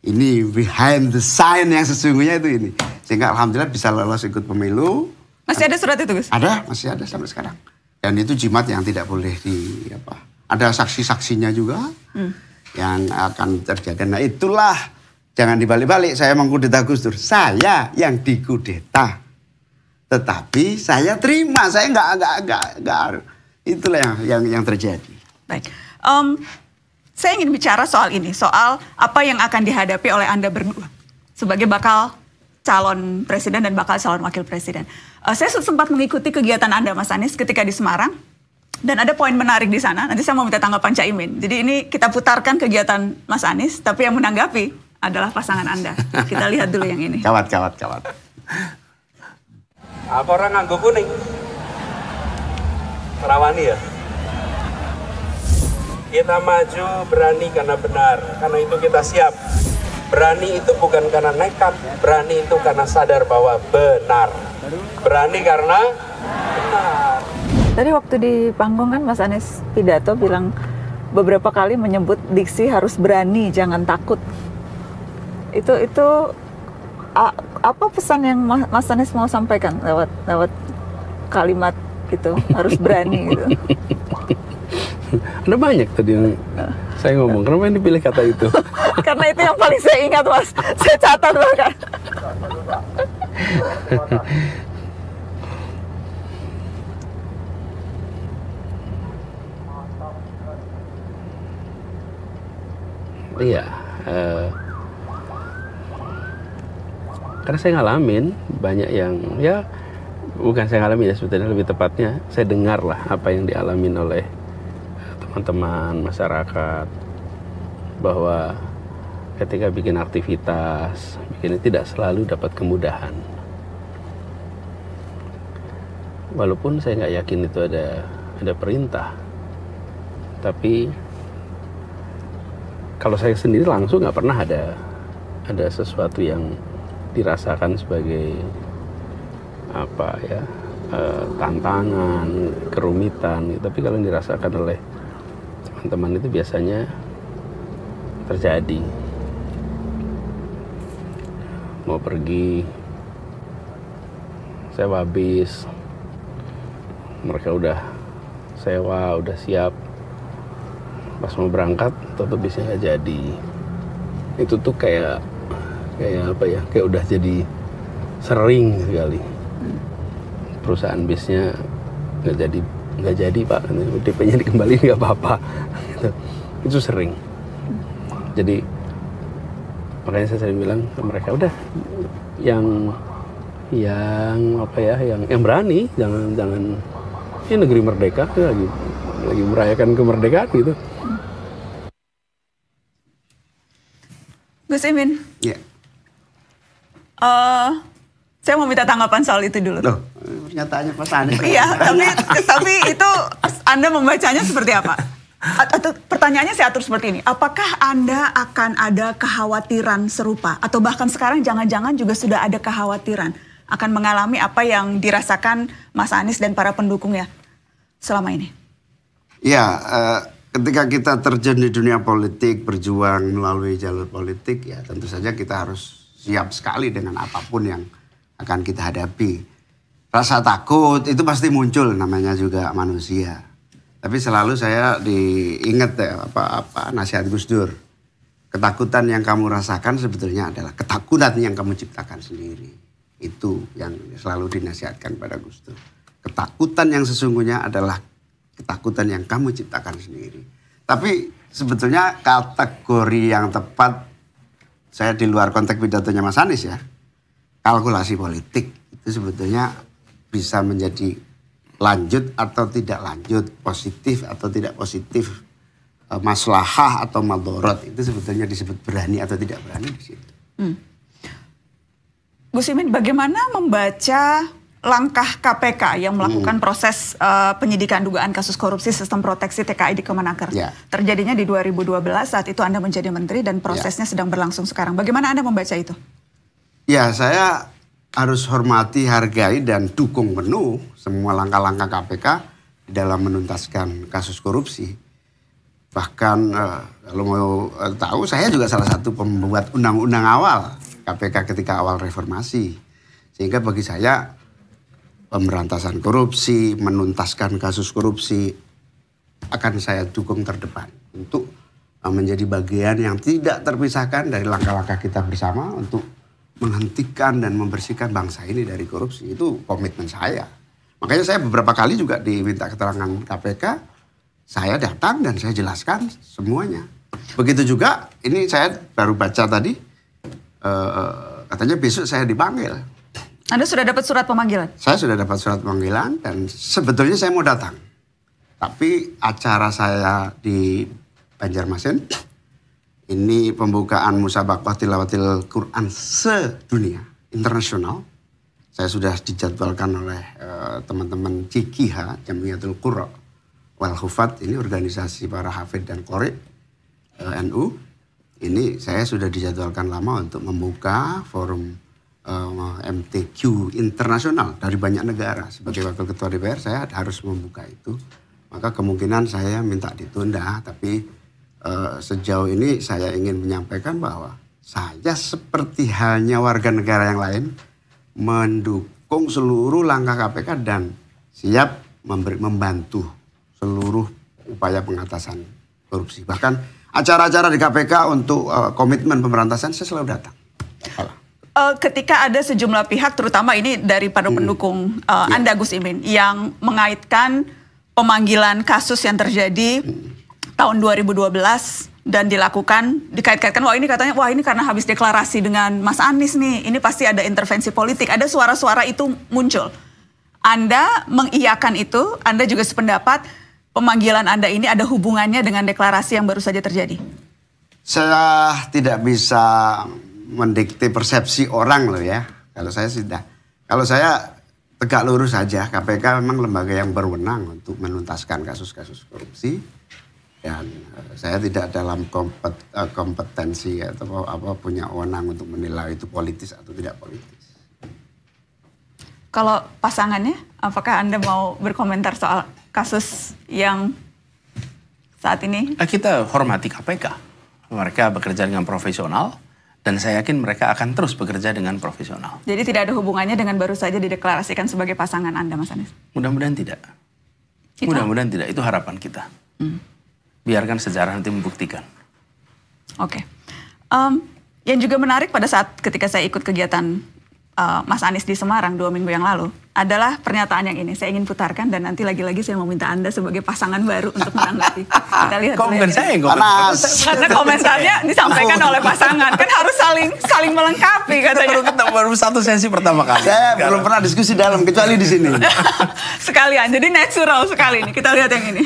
Ini behind the sign yang sesungguhnya itu ini. Sehingga alhamdulillah bisa lolos ikut pemilu. Masih ada surat itu, Gus? Ada, masih ada sampai sekarang. Dan itu jimat yang tidak boleh di apa. Ada saksi-saksinya juga yang akan terjaga. Nah, itulah, jangan dibalik-balik saya mengkudeta Gus Dur. Saya yang dikudeta. Tetapi saya terima, saya enggak. Itulah yang terjadi. Baik, saya ingin bicara soal ini, soal apa yang akan dihadapi oleh Anda berdua sebagai bakal calon presiden dan bakal calon wakil presiden. Saya sempat mengikuti kegiatan Anda, Mas Anies, ketika di Semarang, dan ada poin menarik di sana. Nanti saya mau minta tanggapan Caimin. Jadi ini kita putarkan kegiatan Mas Anies, tapi yang menanggapi adalah pasangan Anda. Kita lihat dulu yang ini. Kawat. Apa orang nganggo kuning? Terawani ya? Kita maju berani karena benar, karena itu kita siap. Berani itu bukan karena nekat, berani itu karena sadar bahwa benar. Berani karena benar. Tadi waktu di panggung kan Mas Anies pidato bilang beberapa kali menyebut diksi harus berani, jangan takut. Itu apa pesan yang Mas Anies mau sampaikan lewat kalimat itu, harus berani gitu? Ada banyak tadi yang saya ngomong, kenapa yang dipilih kata itu? Karena itu yang paling saya ingat, Mas. Saya catat bahkan. Iya, karena saya ngalamin banyak yang, ya bukan saya ngalamin ya, sebetulnya lebih tepatnya saya dengar lah apa yang dialamin oleh teman-teman masyarakat, bahwa ketika bikin aktivitas, bikin tidak selalu dapat kemudahan. Walaupun saya nggak yakin itu ada perintah, tapi kalau saya sendiri langsung nggak pernah ada sesuatu yang dirasakan sebagai apa ya, tantangan, kerumitan. Tapi kalau yang dirasakan oleh teman-teman itu biasanya terjadi. Mau pergi, sewa bis, mereka udah sewa, udah siap. Pas mau berangkat, tetap bisnya nggak jadi. Itu tuh kayak apa ya? Kayak udah jadi sering sekali. perusahaan bisnya nggak jadi Pak, DP-nya dikembaliin nggak apa-apa. Gitu. Itu sering. Jadi makanya saya sering bilang ke mereka, udah yang berani, jangan ini negeri merdeka, lagi merayakan kemerdekaan gitu. Gus Imin, Ya. saya mau minta tanggapan soal itu dulu. Loh, pernyataannya Mas Anies. Iya, tapi itu Anda membacanya seperti apa? Atau pertanyaannya saya atur seperti ini. Apakah Anda akan ada kekhawatiran serupa? Atau bahkan sekarang jangan-jangan juga sudah ada kekhawatiran akan mengalami apa yang dirasakan Mas Anies dan para pendukungnya selama ini? Ya, ketika kita terjun di dunia politik, berjuang melalui jalur politik, ya tentu saja kita harus siap sekali dengan apapun yang akan kita hadapi. Rasa takut itu pasti muncul, namanya juga manusia. Tapi selalu saya diingat ya, nasihat Gus Dur. Ketakutan yang kamu rasakan sebetulnya adalah ketakutan yang kamu ciptakan sendiri. Itu yang selalu dinasihatkan pada Gus Dur. Ketakutan yang sesungguhnya adalah ketakutan yang kamu ciptakan sendiri. Tapi sebetulnya kategori yang tepat, saya di luar konteks pidatonya Mas Anies ya, kalkulasi politik itu sebetulnya bisa menjadi lanjut atau tidak lanjut, positif atau tidak positif, maslahah atau madorot, itu sebetulnya disebut berani atau tidak berani di situ. Gus Imin, bagaimana membaca langkah KPK yang melakukan proses penyidikan dugaan kasus korupsi sistem proteksi TKI di Kemenaker? Ya. Terjadinya di 2012, saat itu Anda menjadi menteri dan prosesnya sedang berlangsung sekarang. Bagaimana Anda membaca itu? Ya, saya harus hormati, hargai, dan dukung penuh semua langkah-langkah KPK di dalam menuntaskan kasus korupsi. Bahkan kalau mau tahu, saya juga salah satu pembuat undang-undang awal KPK ketika awal reformasi. Sehingga bagi saya pemberantasan korupsi, menuntaskan kasus korupsi akan saya dukung terdepan untuk menjadi bagian yang tidak terpisahkan dari langkah-langkah kita bersama untuk menghentikan dan membersihkan bangsa ini dari korupsi. Itu komitmen saya. Makanya saya beberapa kali juga diminta keterangan KPK, saya datang dan saya jelaskan semuanya. Begitu juga, ini saya baru baca tadi, katanya besok saya dipanggil. Anda sudah dapat surat pemanggilan? Saya sudah dapat surat pemanggilan dan sebetulnya saya mau datang. Tapi acara saya di Banjarmasin, ini pembukaan musabaqah tilawatil Quran sedunia, internasional. Saya sudah dijadwalkan oleh teman-teman JQH, Jamiatul Qurra wal Hufat, ini organisasi para hafid dan qori NU. Ini saya sudah dijadwalkan lama untuk membuka forum MTQ internasional dari banyak negara. Sebagai wakil ketua DPR saya harus membuka itu. Maka kemungkinan saya minta ditunda, tapi sejauh ini saya ingin menyampaikan bahwa saya seperti halnya warga negara yang lain mendukung seluruh langkah KPK dan siap membantu seluruh upaya pengatasan korupsi. Bahkan acara-acara di KPK untuk komitmen pemberantasan saya selalu datang. Ketika ada sejumlah pihak, terutama ini dari para pendukung Anda Gus Imin, yang mengaitkan pemanggilan kasus yang terjadi tahun 2012 dan dikait-kaitkan, wah ini karena habis deklarasi dengan Mas Anies nih, ini pasti ada intervensi politik, ada suara-suara itu muncul. Anda mengiyakan itu, Anda juga sependapat pemanggilan Anda ini ada hubungannya dengan deklarasi yang baru saja terjadi? Saya tidak bisa mendikte persepsi orang loh ya. Kalau saya tegak lurus saja, KPK memang lembaga yang berwenang untuk menuntaskan kasus-kasus korupsi. Dan saya tidak dalam kompetensi atau punya wewenang untuk menilai itu politis atau tidak politis. Kalau pasangannya, apakah Anda mau berkomentar soal kasus yang saat ini? Kita hormati KPK. Mereka bekerja dengan profesional dan saya yakin mereka akan terus bekerja dengan profesional. Jadi tidak ada hubungannya dengan baru saja dideklarasikan sebagai pasangan Anda, Mas Anies? Mudah-mudahan tidak. Mudah-mudahan tidak. Itu harapan kita. Biarkan sejarah nanti membuktikan. Oke. Yang juga menarik pada saat ketika saya ikut kegiatan Mas Anies di Semarang 2 minggu yang lalu adalah pernyataan yang ini. Saya ingin putarkan dan nanti lagi-lagi saya mau minta Anda sebagai pasangan baru untuk menanggapi. Kita lihat. Kok bukan saya yang Panas. Karena komentarnya disampaikan oleh pasangan. Kan harus saling melengkapi katanya. Baru satu sesi pertama kali. Saya belum pernah diskusi dalam kecuali di sini. Sekalian, jadi natural sekali ini. Kita lihat yang ini.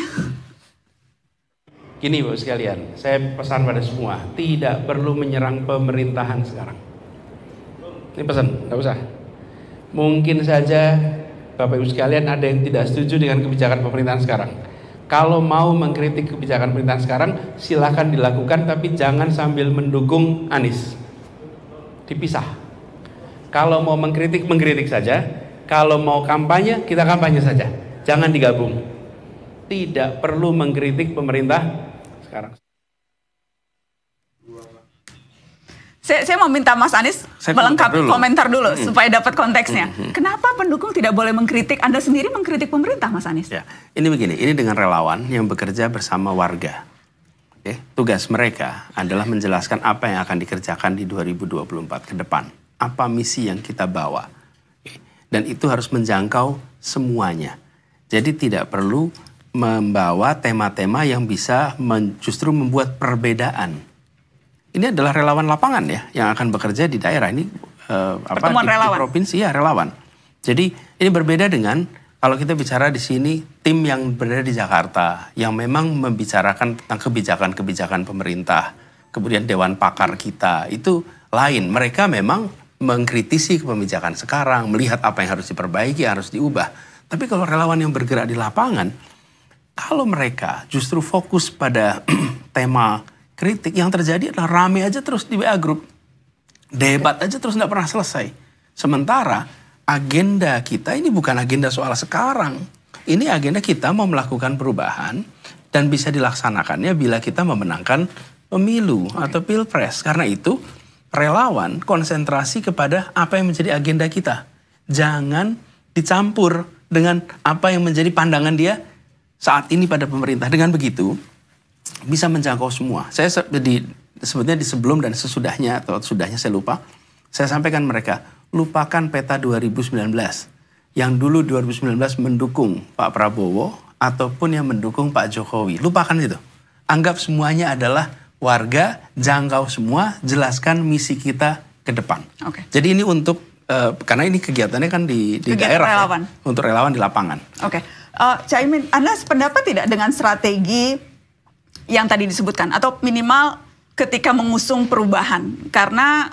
Gini Bapak sekalian, saya pesan pada semua, tidak perlu menyerang pemerintahan sekarang. Ini pesan, nggak usah. Mungkin saja Bapak Ibu sekalian ada yang tidak setuju dengan kebijakan pemerintahan sekarang. Kalau mau mengkritik kebijakan pemerintahan sekarang, silakan dilakukan, tapi jangan sambil mendukung Anies. Dipisah. Kalau mau mengkritik saja. Kalau mau kampanye, kita kampanye saja. Jangan digabung. Tidak perlu mengkritik pemerintah sekarang. Saya mau minta Mas Anies melengkapi komentar dulu supaya dapat konteksnya. Kenapa pendukung tidak boleh mengkritik? Anda sendiri mengkritik pemerintah, Mas Anies? Ya, ini begini, ini dengan relawan yang bekerja bersama warga. Oke, tugas mereka adalah menjelaskan apa yang akan dikerjakan di 2024 ke depan. Apa misi yang kita bawa. Oke, dan itu harus menjangkau semuanya. Jadi tidak perlu membawa tema-tema yang bisa justru membuat perbedaan. Ini adalah relawan lapangan ya, yang akan bekerja di daerah ini di provinsi ya relawan. Jadi ini berbeda dengan kalau kita bicara di sini tim yang berada di Jakarta yang memang membicarakan tentang kebijakan-kebijakan pemerintah, kemudian dewan pakar kita itu lain. Mereka memang mengkritisi kebijakan sekarang, melihat apa yang harus diperbaiki, harus diubah. Tapi kalau relawan yang bergerak di lapangan, kalau mereka justru fokus pada tema kritik, yang terjadi adalah rame aja terus di WA Group. Debat aja terus nggak pernah selesai. Sementara agenda kita ini bukan agenda soal sekarang. Ini agenda kita mau melakukan perubahan dan bisa dilaksanakannya bila kita memenangkan pemilu atau pilpres. Karena itu relawan konsentrasi kepada apa yang menjadi agenda kita. Jangan dicampur dengan apa yang menjadi pandangan dia saat ini pada pemerintah. Dengan begitu bisa menjangkau semua. Saya sebetulnya di sebelum dan sesudahnya atau sudahnya saya lupa, saya sampaikan mereka, lupakan peta 2019. Yang dulu 2019 mendukung Pak Prabowo ataupun yang mendukung Pak Jokowi. Lupakan itu. Anggap semuanya adalah warga, jangkau semua, jelaskan misi kita ke depan. Okay. Jadi ini untuk, karena ini kegiatannya kan di daerah. Relawan. Ya, untuk relawan di lapangan. Oke. Caimin, Anda sependapat tidak dengan strategi yang tadi disebutkan, atau minimal ketika mengusung perubahan, karena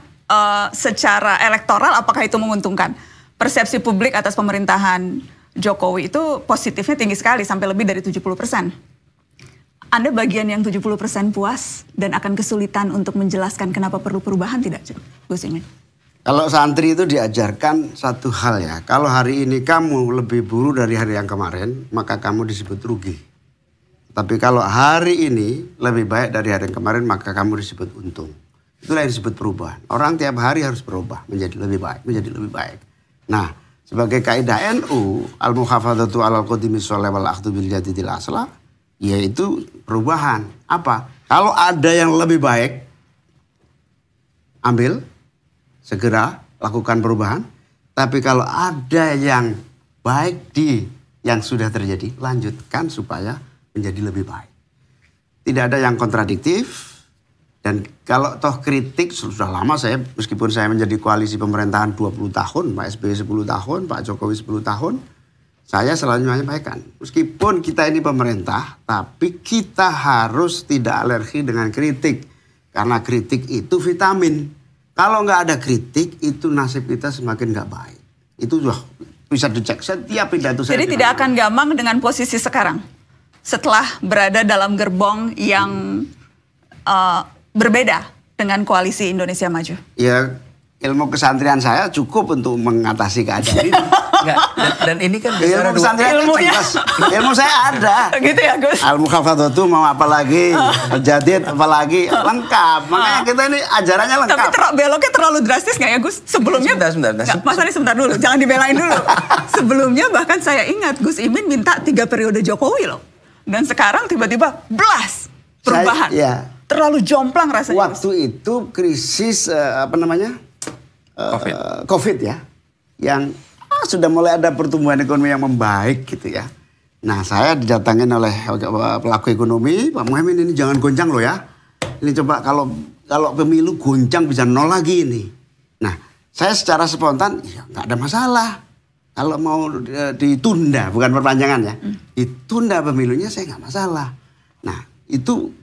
secara elektoral apakah itu menguntungkan? Persepsi publik atas pemerintahan Jokowi itu positifnya tinggi sekali, sampai lebih dari 70%. Anda bagian yang 70% puas dan akan kesulitan untuk menjelaskan kenapa perlu perubahan tidak, Gus Imin? Kalau santri itu diajarkan satu hal ya, kalau hari ini kamu lebih buruk dari hari yang kemarin, maka kamu disebut rugi. Tapi kalau hari ini lebih baik dari hari yang kemarin, maka kamu disebut untung. Itulah yang disebut perubahan. Orang tiap hari harus berubah menjadi lebih baik, menjadi lebih baik. Nah, sebagai kaidah NU, al-muhafadzatu alal qadimi sholeh wal akhdhu bil jadidil aslah, yaitu perubahan. Apa? Kalau ada yang lebih baik, ambil, segera lakukan perubahan. Tapi kalau ada yang baik di yang sudah terjadi, lanjutkan supaya menjadi lebih baik. Tidak ada yang kontradiktif. Dan kalau toh kritik, sudah lama saya, meskipun saya menjadi koalisi pemerintahan 20 tahun, Pak SBY 10 tahun, Pak Jokowi 10 tahun, saya selalu menyampaikan, meskipun kita ini pemerintah, tapi kita harus tidak alergi dengan kritik. Karena kritik itu vitamin. Kalau nggak ada kritik, itu nasib kita semakin nggak baik. Itu sudah bisa dicek setiap pidato saya. Jadi tidak akan gampang dengan posisi sekarang? Setelah berada dalam gerbong yang berbeda dengan koalisi Indonesia Maju? Ya, ilmu kesantrian saya cukup untuk mengatasi keadaan ini. Dan ini kan ilmu kesantrian ilmu saya ada. Gitu ya, Gus? Al-Mukhafadzatu mau apa lagi, Jadid apa lagi, lengkap. Makanya kita ini ajarannya lengkap. Tapi beloknya terlalu drastis nggak ya, Gus? Sebelumnya, sebentar. Mas Anies sebentar dulu, jangan dibelain dulu. Sebelumnya bahkan saya ingat Gus Imin minta 3 periode Jokowi loh. Dan sekarang tiba-tiba blast perubahan. Terlalu jomplang rasanya. Waktu itu krisis COVID ya. yang sudah mulai ada pertumbuhan ekonomi yang membaik gitu ya. Nah, saya didatangin oleh pelaku ekonomi, Pak Muhaimin, ini jangan goncang loh ya. Ini coba kalau pemilu goncang bisa nol lagi ini. Nah, saya secara spontan, ya nggak ada masalah. Kalau mau ditunda, bukan perpanjangan ya, ditunda pemilunya saya nggak masalah. Nah, itu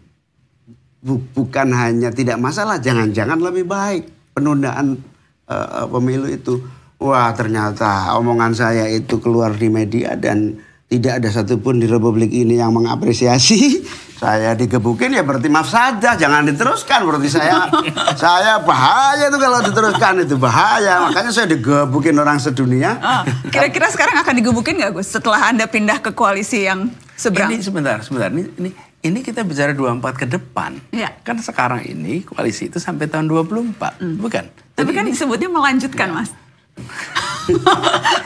bukan hanya tidak masalah, jangan-jangan lebih baik penundaan pemilu itu. Wah, ternyata omongan saya itu keluar di media dan tidak ada satupun di Republik ini yang mengapresiasi. Saya digebukin ya berarti maaf saja, jangan diteruskan. Berarti saya bahaya itu kalau diteruskan, itu bahaya. Makanya saya digebukin orang sedunia. Kira-kira sekarang akan digebukin nggak Gus setelah Anda pindah ke koalisi yang seberang? Ini sebentar. Ini kita bicara 24 ke depan. Ya. Kan sekarang ini koalisi itu sampai tahun 24, bukan? Tapi kan disebutnya melanjutkan, Mas.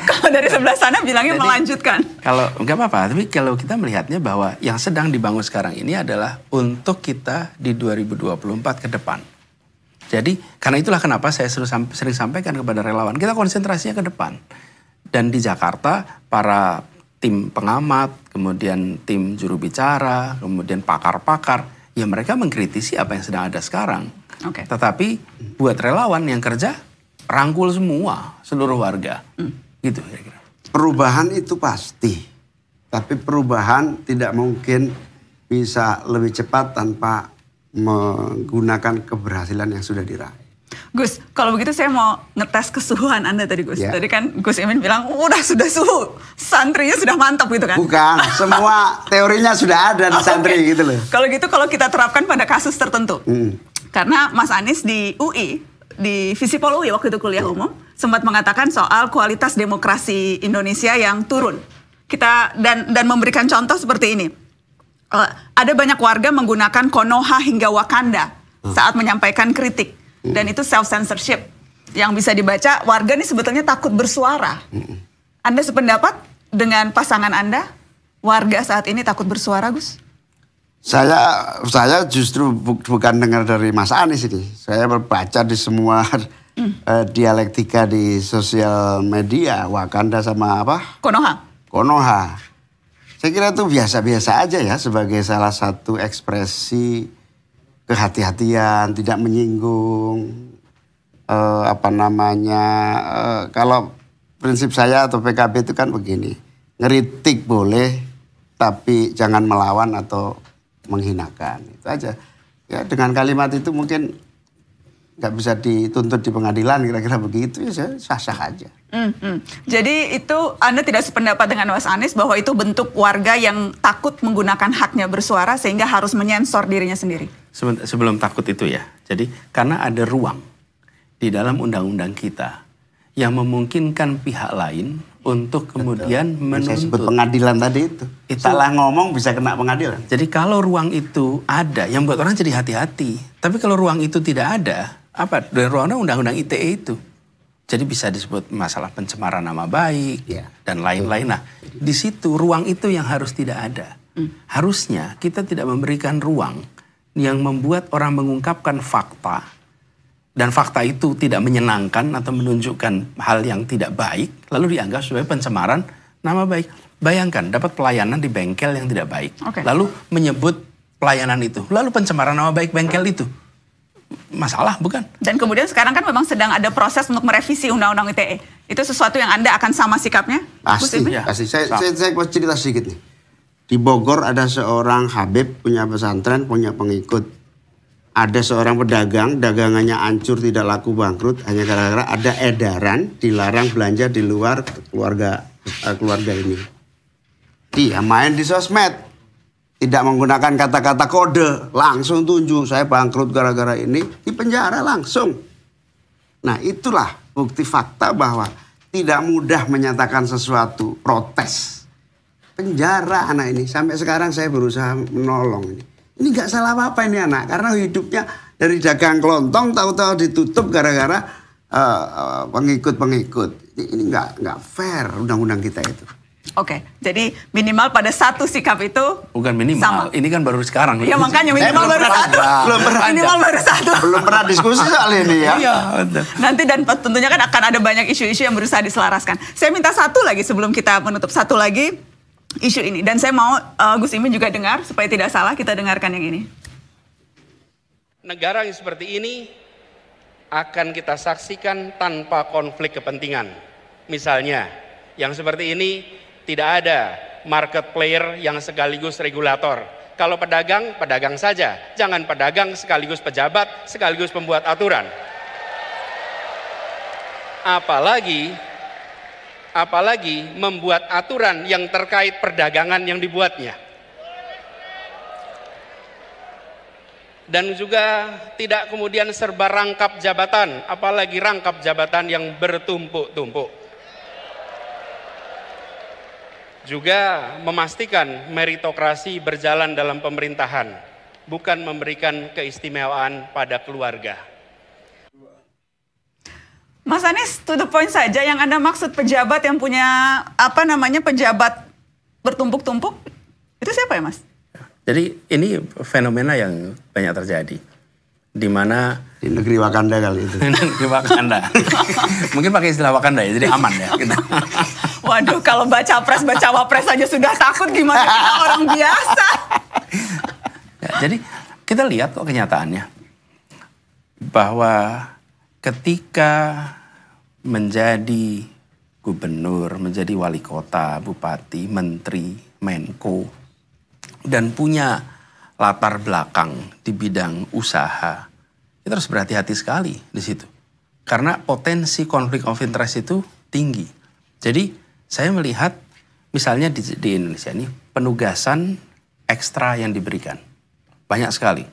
Kalau dari sebelah sana bilangnya melanjutkan. Kalau nggak apa-apa, tapi kalau kita melihatnya bahwa yang sedang dibangun sekarang ini adalah untuk kita di 2024 ke depan. Jadi karena itulah kenapa saya sering sampaikan kepada relawan, kita konsentrasinya ke depan. Dan di Jakarta para tim pengamat, kemudian tim juru bicara, kemudian pakar-pakar, ya mereka mengkritisi apa yang sedang ada sekarang. Oke. Tetapi buat relawan yang kerja, rangkul semua, seluruh warga. Gitu kira-kira. Perubahan itu pasti. Tapi perubahan tidak mungkin bisa lebih cepat tanpa menggunakan keberhasilan yang sudah diraih. Gus, kalau begitu saya mau ngetes kesuhuan Anda tadi Gus. Ya. Tadi kan Gus Imin bilang, sudah suhu. Santrinya sudah mantap gitu kan. Bukan, semua teorinya sudah ada di santri gitu loh. Kalau gitu kalau kita terapkan pada kasus tertentu. Karena Mas Anies di UI, di Visipol UI waktu itu kuliah umum, sempat mengatakan soal kualitas demokrasi Indonesia yang turun. Kita dan memberikan contoh seperti ini. Ada banyak warga menggunakan Konoha hingga Wakanda saat menyampaikan kritik. Dan itu self-censorship. Yang bisa dibaca, warga ini sebetulnya takut bersuara. Anda sependapat dengan pasangan Anda? Warga saat ini takut bersuara, Gus? Saya justru bukan dengar dari Mas Anies ini. Saya berbaca di semua dialektika di sosial media, Wakanda sama apa? Konoha. Saya kira itu biasa-biasa aja ya sebagai salah satu ekspresi kehati-hatian, tidak menyinggung, kalau prinsip saya atau PKB itu kan begini, ngeritik boleh, tapi jangan melawan atau menghinakan, itu aja. Ya dengan kalimat itu mungkin nggak bisa dituntut di pengadilan, kira-kira begitu ya sah-sah aja. Jadi itu Anda tidak sependapat dengan Mas Anies bahwa itu bentuk warga yang takut menggunakan haknya bersuara sehingga harus menyensor dirinya sendiri? Sebelum takut itu ya, jadi karena ada ruang di dalam undang-undang kita yang memungkinkan pihak lain untuk kemudian menuntut. Saya sebut pengadilan tadi itu. Salah ngomong bisa kena pengadilan. Jadi kalau ruang itu ada, yang buat orang jadi hati-hati. Tapi kalau ruang itu tidak ada, apa? Dari ruangnya undang-undang ITE itu. Jadi bisa disebut masalah pencemaran nama baik dan lain-lain. Nah, di situ ruang itu yang harus tidak ada. Harusnya kita tidak memberikan ruang yang membuat orang mengungkapkan fakta dan fakta itu tidak menyenangkan atau menunjukkan hal yang tidak baik, lalu dianggap sebagai pencemaran nama baik. Bayangkan dapat pelayanan di bengkel yang tidak baik, lalu menyebut pelayanan itu, lalu pencemaran nama baik bengkel itu. Masalah bukan? Dan kemudian sekarang kan memang sedang ada proses untuk merevisi Undang-Undang ITE. Itu sesuatu yang Anda akan sama sikapnya? Pasti. Saya mau cerita sedikit nih. Di Bogor ada seorang Habib punya pesantren, punya pengikut. Ada seorang pedagang, dagangannya hancur, tidak laku, bangkrut. Hanya gara-gara ada edaran dilarang belanja di luar keluarga ini. Dia main di sosmed. Tidak menggunakan kata-kata kode, langsung tunjuk saya bangkrut gara-gara ini, di penjara langsung. Nah itulah bukti fakta bahwa tidak mudah menyatakan sesuatu, protes. Penjara anak ini, sampai sekarang saya berusaha menolong ini. Ini gak salah apa-apa ini anak, karena hidupnya dari dagang kelontong tahu-tahu ditutup gara-gara pengikut-pengikut. Ini gak fair undang-undang kita itu. Oke, jadi minimal pada satu sikap itu Bukan minimal, sama. ini kan baru sekarang. Ya makanya minimal belum baru pernah satu. ada. Belum pernah ada. Minimal baru satu. Belum pernah diskusi soal ini ya. Iya, betul. Nanti dan tentunya kan akan ada banyak isu-isu yang berusaha diselaraskan. Saya minta satu lagi sebelum kita menutup, satu lagi isu ini. Dan saya mau Gus Imin juga dengar, supaya tidak salah kita dengarkan yang ini. Negara yang seperti ini akan kita saksikan tanpa konflik kepentingan. Misalnya, yang seperti ini tidak ada market player yang sekaligus regulator. Kalau pedagang, pedagang saja. Jangan pedagang sekaligus pejabat, sekaligus pembuat aturan. Apalagi membuat aturan yang terkait perdagangan yang dibuatnya. Dan juga tidak kemudian serba rangkap jabatan, apalagi rangkap jabatan yang bertumpuk-tumpuk. Juga memastikan meritokrasi berjalan dalam pemerintahan, bukan memberikan keistimewaan pada keluarga. Mas Anies, to the point saja, yang Anda maksud pejabat yang punya pejabat bertumpuk-tumpuk, itu siapa ya Mas? Jadi ini fenomena yang banyak terjadi. Di mana Di negeri Wakanda kali itu. di Wakanda. Mungkin pakai istilah Wakanda ya, jadi aman ya kita. Waduh, kalau baca wapres aja sudah takut, gimana kita orang biasa? Ya, jadi kita lihat kok kenyataannya bahwa ketika menjadi gubernur, menjadi wali kota, bupati, menteri, menko, dan punya latar belakang di bidang usaha, kita harus berhati-hati sekali di situ. Karena potensi konflik of interest itu tinggi. Jadi saya melihat misalnya di Indonesia ini penugasan ekstra yang diberikan. Banyak sekali.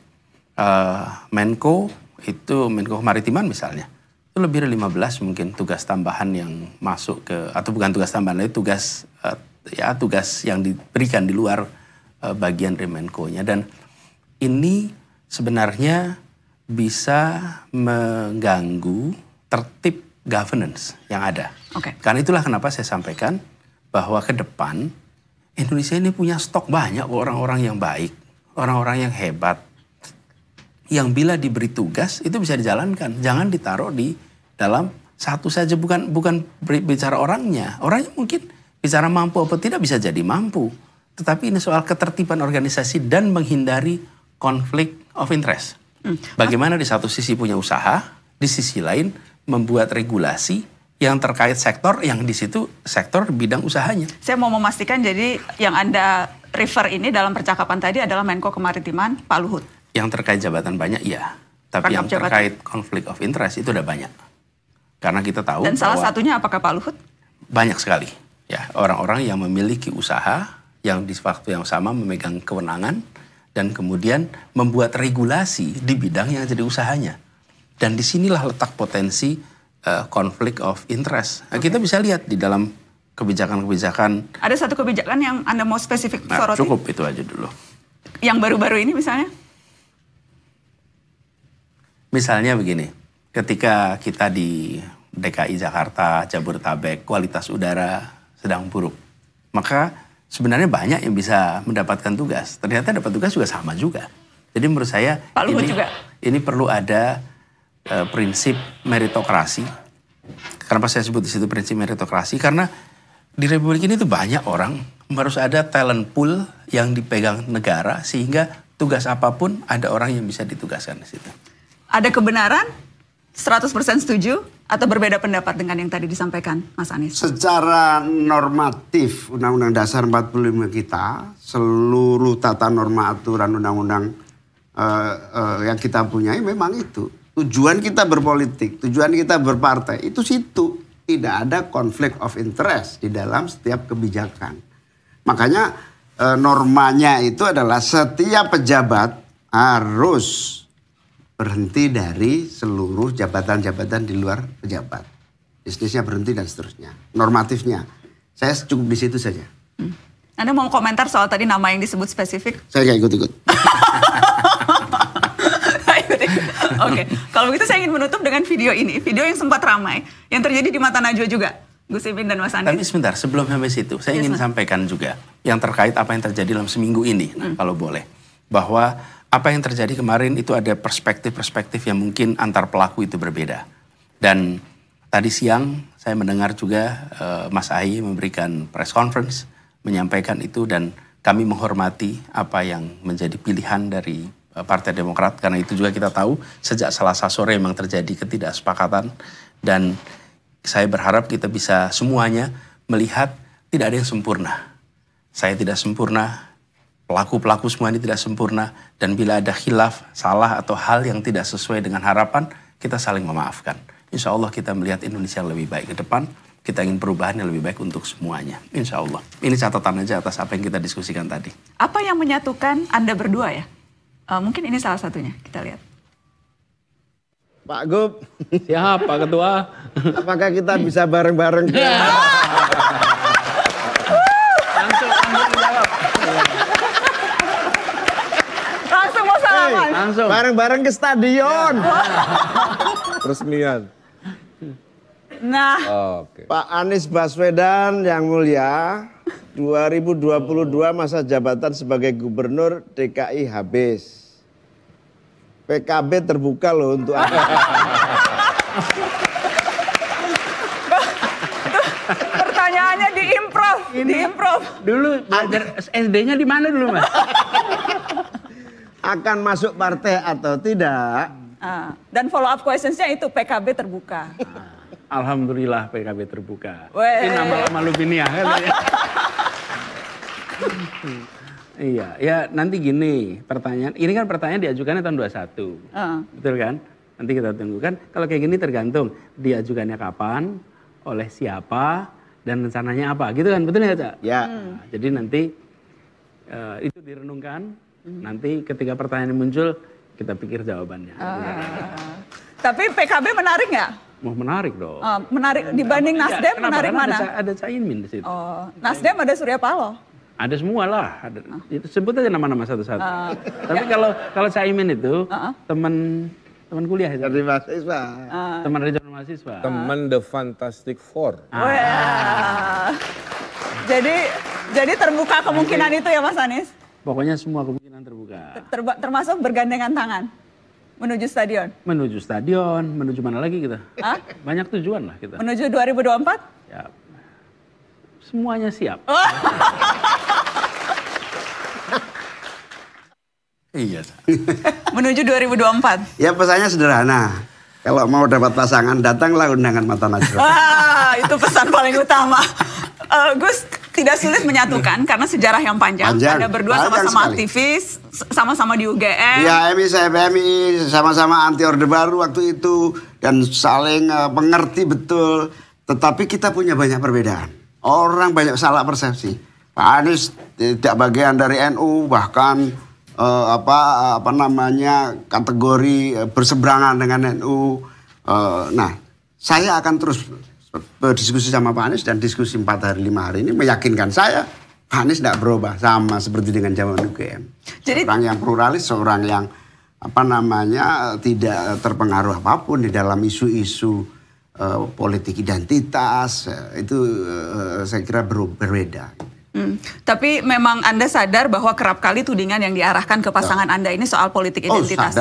Menko itu, Menko Kemaritiman misalnya, itu lebih dari 15 mungkin tugas tambahan yang masuk ke, atau bukan tugas tambahan, itu tugas yang diberikan di luar bagian dari Menko-nya. Dan ini sebenarnya bisa mengganggu tertib governance yang ada. Oke. Karena itulah kenapa saya sampaikan bahwa ke depan Indonesia ini punya stok banyak orang-orang yang baik, orang-orang yang hebat, yang bila diberi tugas itu bisa dijalankan. Jangan ditaruh di dalam satu saja, bukan bicara orangnya. Orangnya mungkin bicara mampu atau tidak bisa jadi mampu. Tetapi ini soal ketertiban organisasi dan menghindari konflik of interest. Bagaimana di satu sisi punya usaha, di sisi lain membuat regulasi yang terkait sektor yang di situ sektor bidang usahanya. Saya mau memastikan, jadi yang Anda refer ini dalam percakapan tadi adalah Menko Kemaritiman Pak Luhut. Yang terkait jabatan banyak iya, tapi Rangkap yang terkait konflik of interest itu udah banyak. Karena kita tahu Dan salah bahwa satunya apakah Pak Luhut? banyak sekali ya orang-orang yang memiliki usaha yang di waktu yang sama memegang kewenangan dan kemudian membuat regulasi di bidang yang jadi usahanya. Dan disinilah letak potensi konflik of interest. Nah, kita bisa lihat di dalam kebijakan-kebijakan. Ada satu kebijakan yang Anda mau spesifik Nah, soroti? cukup itu aja dulu. Yang baru-baru ini misalnya? Misalnya begini, ketika kita di DKI Jakarta, Jabodetabek, kualitas udara sedang buruk. Maka sebenarnya banyak yang bisa mendapatkan tugas. Ternyata dapat tugas juga sama juga. Jadi menurut saya Pak Luhut juga. Ini perlu ada prinsip meritokrasi. Kenapa saya sebut di situ prinsip meritokrasi? Karena di Republik ini tuh banyak orang, harus ada talent pool yang dipegang negara sehingga tugas apapun ada orang yang bisa ditugaskan di situ. Ada kebenaran 100% setuju atau berbeda pendapat dengan yang tadi disampaikan Mas Anies? Secara normatif Undang-Undang Dasar 45 kita, seluruh tata norma aturan undang-undang yang kita punyai memang itu. Tujuan kita berpolitik, tujuan kita berpartai, itu situ. Tidak ada konflik of interest di dalam setiap kebijakan. Makanya normanya itu adalah setiap pejabat harus berhenti dari seluruh jabatan-jabatan di luar pejabat. Bisnisnya berhenti dan seterusnya. Normatifnya. Saya cukup di situ saja. Anda mau komentar soal tadi nama yang disebut spesifik? Saya nggak ikut-ikut. Oke, kalau begitu saya ingin menutup dengan video ini. Video yang sempat ramai, yang terjadi di Mata Najwa juga. Gus Imin dan Mas Tapi Anies. sebentar, sebelum sampai situ, saya ingin sampaikan juga yang terkait apa yang terjadi dalam seminggu ini, kalau boleh. Bahwa apa yang terjadi kemarin itu ada perspektif-perspektif yang mungkin antar pelaku itu berbeda. Dan tadi siang saya mendengar juga Mas Ahy memberikan press conference, menyampaikan itu, dan kami menghormati apa yang menjadi pilihan dari Partai Demokrat. Karena itu juga kita tahu sejak Selasa sore memang terjadi ketidaksepakatan, dan saya berharap kita bisa semuanya melihat tidak ada yang sempurna. Saya tidak sempurna, pelaku-pelaku semua ini tidak sempurna, dan bila ada khilaf, salah atau hal yang tidak sesuai dengan harapan, kita saling memaafkan. Insya Allah kita melihat Indonesia yang lebih baik ke depan, kita ingin perubahan yang lebih baik untuk semuanya. Insya Allah. Ini catatan aja atas apa yang kita diskusikan tadi. Apa yang menyatukan Anda berdua ya? Mungkin ini salah satunya, kita lihat. Pak Gub, Siap, Pak Ketua. apakah kita bisa bareng-bareng Langsung mau salaman. Langsung. bareng-bareng ke stadion? Resmian. Nah, Oke. Pak Anies Baswedan yang mulia, 2022 masa jabatan sebagai gubernur DKI habis. PKB terbuka loh untuk Anda. pertanyaannya diimprov. Diimprov. Dulu belajar SD-nya di mana dulu, Mas? Akan masuk partai atau tidak? Dan follow up questionsnya itu PKB terbuka. Alhamdulillah PKB terbuka. Weh. Ini nama-nama Lubinia kan ya. Iya, ya nanti gini pertanyaan. Ini kan pertanyaan diajukannya tahun 21. Betul kan? Nanti kita tunggu kan. Kalau kayak gini tergantung diajukannya kapan, oleh siapa, dan rencananya apa. Gitu kan, betul ya, Cak? Ya. Nah, jadi nanti itu direnungkan. Nanti ketika pertanyaan muncul, kita pikir jawabannya. Tapi PKB menarik nggak? Mau menarik dong. Menarik dibanding Nasdem, Kenapa? menarik Karena mana? ada Caimin di situ. Oh, Nasdem ada Surya Paloh. Ada semua lah. Itu sebut aja nama-nama satu-satu. Tapi kalau Caimin itu teman kuliah itu. Dari mahasiswa. Teman regional mahasiswa. Teman The Fantastic Four. Wah. Jadi terbuka kemungkinan itu ya Mas Anies? Pokoknya semua kemungkinan terbuka. Termasuk bergandengan tangan menuju stadion. Menuju stadion, menuju mana lagi kita? Banyak tujuan lah kita. Menuju 2024? Ya, semuanya siap. Iya. Menuju 2024. Ya pesannya sederhana. Kalau mau dapat pasangan, datanglah undangan Mata Najwa. Wah, itu pesan paling utama. Gus, tidak sulit menyatukan karena sejarah yang panjang. Anda berdua sama-sama aktivis, sama-sama di UGM. Ya, saya PMI, sama-sama anti Orde Baru waktu itu. Dan saling mengerti betul. Tetapi kita punya banyak perbedaan. Orang banyak salah persepsi. Pak Anies tidak bagian dari NU, bahkan kategori berseberangan dengan NU. Nah, saya akan terus berdiskusi sama Pak Anies, dan diskusi 4 hari 5 hari ini meyakinkan saya Pak Anies tidak berubah, sama seperti dengan zaman UGM. Jadi, seorang yang pluralis, seorang yang tidak terpengaruh apapun di dalam isu-isu politik identitas, itu saya kira berbeda. Tapi memang Anda sadar bahwa kerap kali tudingan yang diarahkan ke pasangan Anda ini soal politik identitas.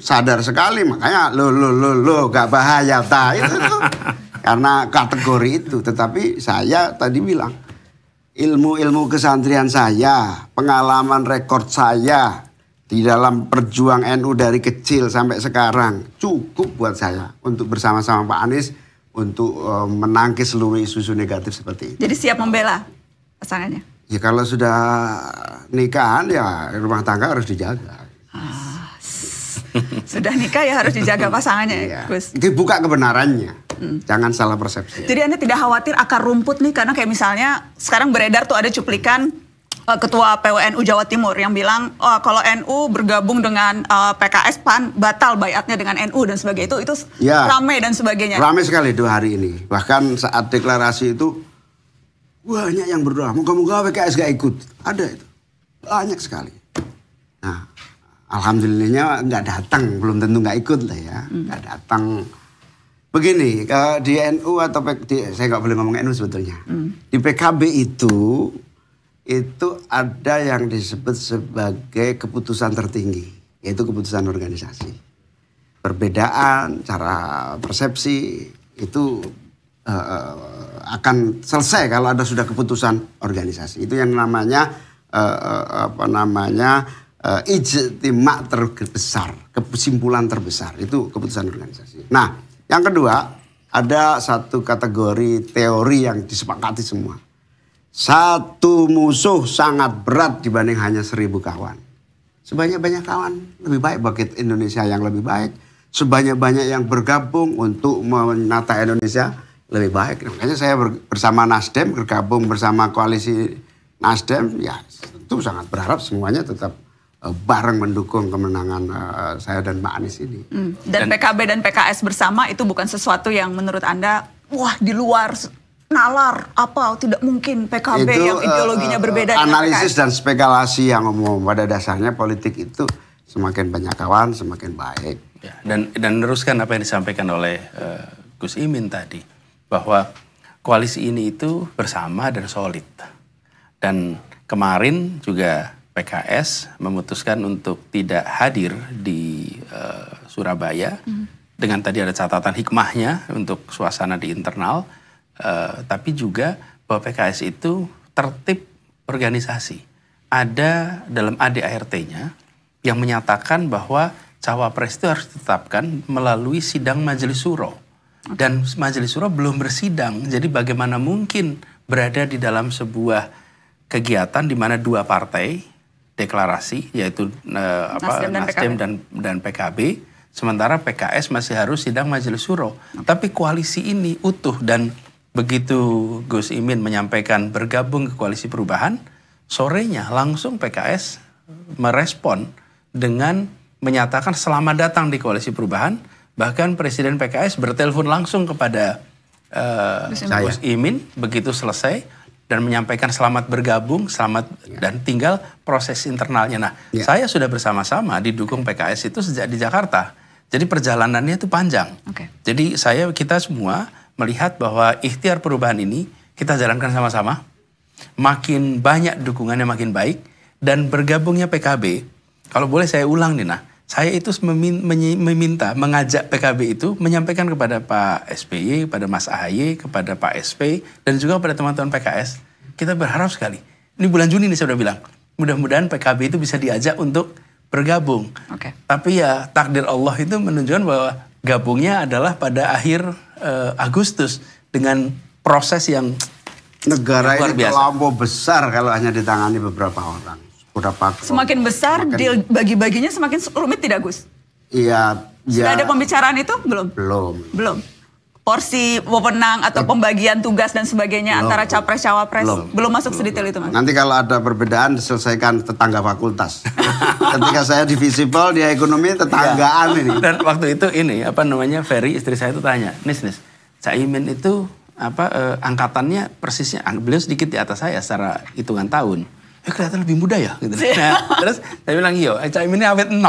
Sadar sekali, makanya lo gak bahaya itu karena kategori itu. Tetapi saya tadi bilang ilmu kesantrian saya, pengalaman rekor saya di dalam perjuang NU dari kecil sampai sekarang cukup buat saya untuk bersama-sama Pak Anies untuk menangkis seluruh isu-isu negatif seperti itu. Jadi siap membela pasangannya? Ya kalau sudah nikahan ya rumah tangga harus dijaga. Sudah nikah ya harus dijaga pasangannya, Iya. Gus. Dibuka kebenarannya, jangan salah persepsi. Jadi Anda tidak khawatir akar rumput nih, karena kayak misalnya sekarang beredar tuh ada cuplikan Ketua PWNU Jawa Timur yang bilang kalau NU bergabung dengan PKS PAN batal baiatnya dengan NU dan sebagainya, itu Ya, ramai dan sebagainya. Ramai sekali 2 hari ini. Bahkan saat deklarasi itu banyak yang berdoa, moga-moga PKS gak ikut. Ada itu, banyak sekali. Nah, alhamdulillahnya nggak datang, belum tentu nggak ikut lah ya, nggak datang. Begini, di NU atau saya nggak boleh ngomong NU sebetulnya. Di PKB itu ada yang disebut sebagai keputusan tertinggi, yaitu keputusan organisasi. Perbedaan cara persepsi itu akan selesai kalau ada sudah keputusan organisasi. Itu yang namanya ijtima terbesar, kesimpulan terbesar, itu keputusan organisasi. Nah, yang kedua, ada satu kategori teori yang disepakati semua. Satu musuh sangat berat dibanding hanya 1000 kawan. Sebanyak-banyak kawan lebih baik bagi Indonesia yang lebih baik. Sebanyak-banyak yang bergabung untuk menata Indonesia lebih baik. Makanya saya bersama Nasdem, bergabung bersama koalisi Nasdem, ya tentu sangat berharap semuanya tetap bareng mendukung kemenangan saya dan Pak Anies ini. Dan PKB dan PKS bersama itu bukan sesuatu yang menurut Anda, wah di luar nalar, apa tidak mungkin PKB itu, yang ideologinya berbeda dengan analisis PKS. Dan spekulasi yang umum. Pada dasarnya politik itu semakin banyak kawan semakin baik. Ya, dan meneruskan apa yang disampaikan oleh Gus Imin tadi, bahwa koalisi ini itu bersama dan solid. Dan kemarin juga PKS memutuskan untuk tidak hadir di Surabaya, dengan tadi ada catatan hikmahnya untuk suasana di internal, tapi juga bahwa PKS itu tertib organisasi. Ada dalam ADART-nya yang menyatakan bahwa Cawapres itu harus ditetapkan melalui sidang Majelis Syuro. Dan Majelis Syuro belum bersidang, jadi bagaimana mungkin berada di dalam sebuah kegiatan di mana dua partai deklarasi, yaitu Nasdem dan PKB, sementara PKS masih harus sidang Majelis Syuro. Tapi koalisi ini utuh, dan begitu Gus Imin menyampaikan bergabung ke Koalisi Perubahan, sorenya langsung PKS merespon dengan menyatakan selamat datang di Koalisi Perubahan. Bahkan Presiden PKS bertelepon langsung kepada Gus Imin begitu selesai dan menyampaikan selamat bergabung, selamat dan tinggal proses internalnya. Nah, saya sudah bersama-sama didukung PKS itu sejak di Jakarta. Jadi perjalanannya itu panjang. Jadi kita semua melihat bahwa ikhtiar perubahan ini kita jalankan sama-sama. Makin banyak dukungannya makin baik, dan bergabungnya PKB. Kalau boleh saya ulang nih, nah, saya itu mengajak PKB itu menyampaikan kepada Pak SBY, kepada Mas AHY, kepada Pak SP, dan juga kepada teman-teman PKS. Kita berharap sekali. Ini bulan Juni nih saya udah bilang, mudah-mudahan PKB itu bisa diajak untuk bergabung. Tapi ya takdir Allah itu menunjukkan bahwa gabungnya adalah pada akhir Agustus dengan proses yang negara luar ini biasa. terlampau besar kalau hanya ditangani beberapa orang. Semakin besar, deal bagi-baginya semakin rumit tidak, Gus? Iya. Sudah ada pembicaraan itu? Belum. Porsi wewenang atau pembagian tugas dan sebagainya antara capres-cawapres belum masuk sedetail itu, Mas? Nanti kalau ada perbedaan diselesaikan tetangga fakultas. Ketika saya di Visipol, dia ekonomi tetanggaan ini. Dan waktu itu Ferry istri saya itu tanya, Nis, Caimin itu angkatannya persisnya, beliau sedikit di atas saya secara hitungan tahun. Kelihatan lebih muda ya gitu. Nah, terus saya bilang, iya, Caimin ini awet 6.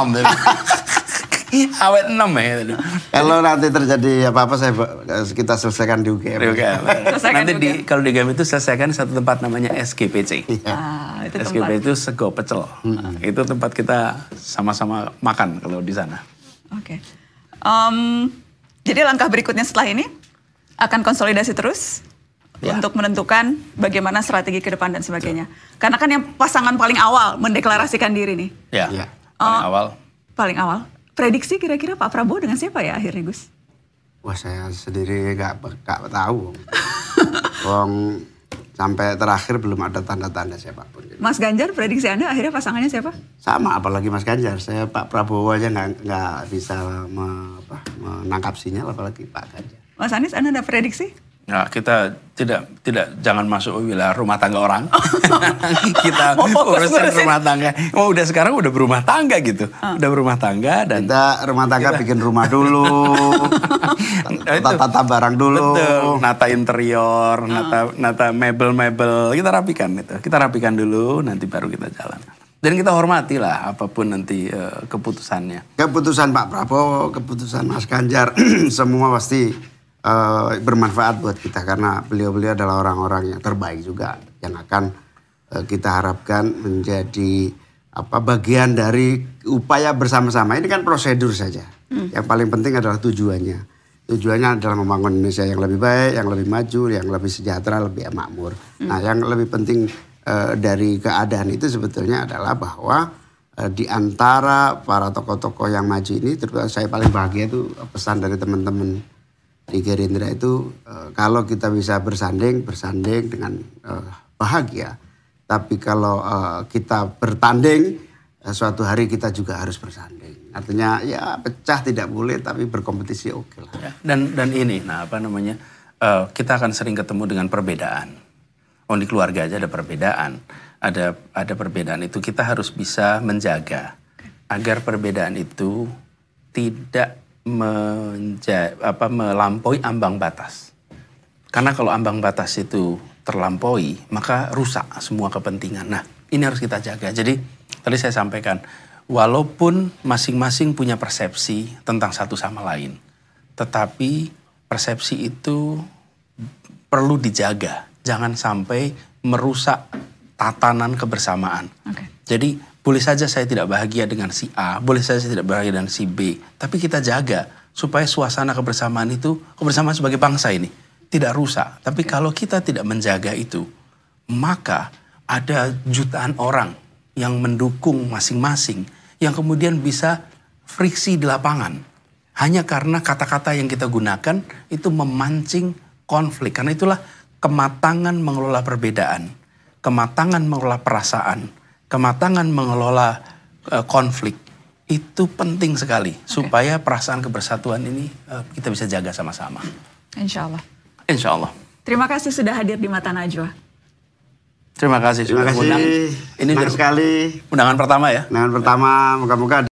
Awet 6 ya. Kalau nanti terjadi apa-apa kita selesaikan di UGM. Nanti kalau di UGM itu selesaikan satu tempat namanya SGPC. Itu SGPC itu sego pecel. Itu tempat kita sama-sama makan kalau di sana. Jadi langkah berikutnya setelah ini akan konsolidasi terus untuk menentukan bagaimana strategi ke depan dan sebagainya. Karena kan yang pasangan paling awal mendeklarasikan diri nih. Paling awal. Prediksi kira-kira Pak Prabowo dengan siapa ya akhirnya, Gus? Wah, saya sendiri gak tahu. Sampai terakhir belum ada tanda-tanda siapapun. Mas Ganjar, prediksi Anda akhirnya pasangannya siapa? Sama, apalagi Mas Ganjar. Saya Pak Prabowo aja nggak bisa menangkap sinyal, apalagi Pak Ganjar. Mas Anies, Anda ada prediksi? Nah, kita jangan masuk wilayah rumah tangga orang. Kita urusin rumah tangga. Udah sekarang udah berumah tangga gitu. Udah berumah tangga dan kita rumah tangga bikin rumah dulu. Tata barang dulu. Betul. Nata interior, nata mebel-mebel. Kita rapikan itu. Kita rapikan dulu, nanti baru kita jalan. Dan kita hormati lah apapun nanti keputusannya. Keputusan Pak Prabowo, keputusan Mas Ganjar, semua pasti bermanfaat buat kita karena beliau-beliau adalah orang-orang yang terbaik juga yang akan kita harapkan menjadi bagian dari upaya bersama-sama. Ini kan prosedur saja. Yang paling penting adalah tujuannya. Tujuannya adalah membangun Indonesia yang lebih baik, yang lebih maju, yang lebih sejahtera, lebih makmur. Nah, yang lebih penting dari keadaan itu sebetulnya adalah bahwa di antara para tokoh-tokoh yang maju ini, terutama saya paling bahagia itu pesan dari teman-teman di Gerindra itu kalau kita bisa bersanding dengan bahagia. Tapi kalau kita bertanding, suatu hari kita juga harus bersanding. Artinya ya pecah tidak boleh, tapi berkompetisi oke lah. Ya, dan ini, kita akan sering ketemu dengan perbedaan. Di keluarga aja ada perbedaan. Ada perbedaan itu kita harus bisa menjaga agar perbedaan itu tidak melampaui ambang batas. Karena kalau ambang batas itu terlampaui, maka rusak semua kepentingan. Nah, ini harus kita jaga. Jadi, tadi saya sampaikan, walaupun masing-masing punya persepsi tentang satu sama lain, tetapi persepsi itu perlu dijaga. Jangan sampai merusak tatanan kebersamaan. Jadi, boleh saja saya tidak bahagia dengan si A, boleh saja saya tidak bahagia dengan si B, tapi kita jaga supaya suasana kebersamaan sebagai bangsa ini tidak rusak. Tapi kalau kita tidak menjaga itu, maka ada jutaan orang yang mendukung masing-masing, yang kemudian bisa friksi di lapangan. Hanya karena kata-kata yang kita gunakan itu memancing konflik. Karena itulah kematangan mengelola perbedaan, kematangan mengelola perasaan, kematangan mengelola konflik itu penting sekali supaya perasaan kebersatuan ini kita bisa jaga sama-sama. Insya Allah. Insya Allah. Terima kasih sudah hadir di Mata Najwa. Terima kasih. Terima kasih. Ini sekali. undangan pertama ya. Undangan pertama, moga-moga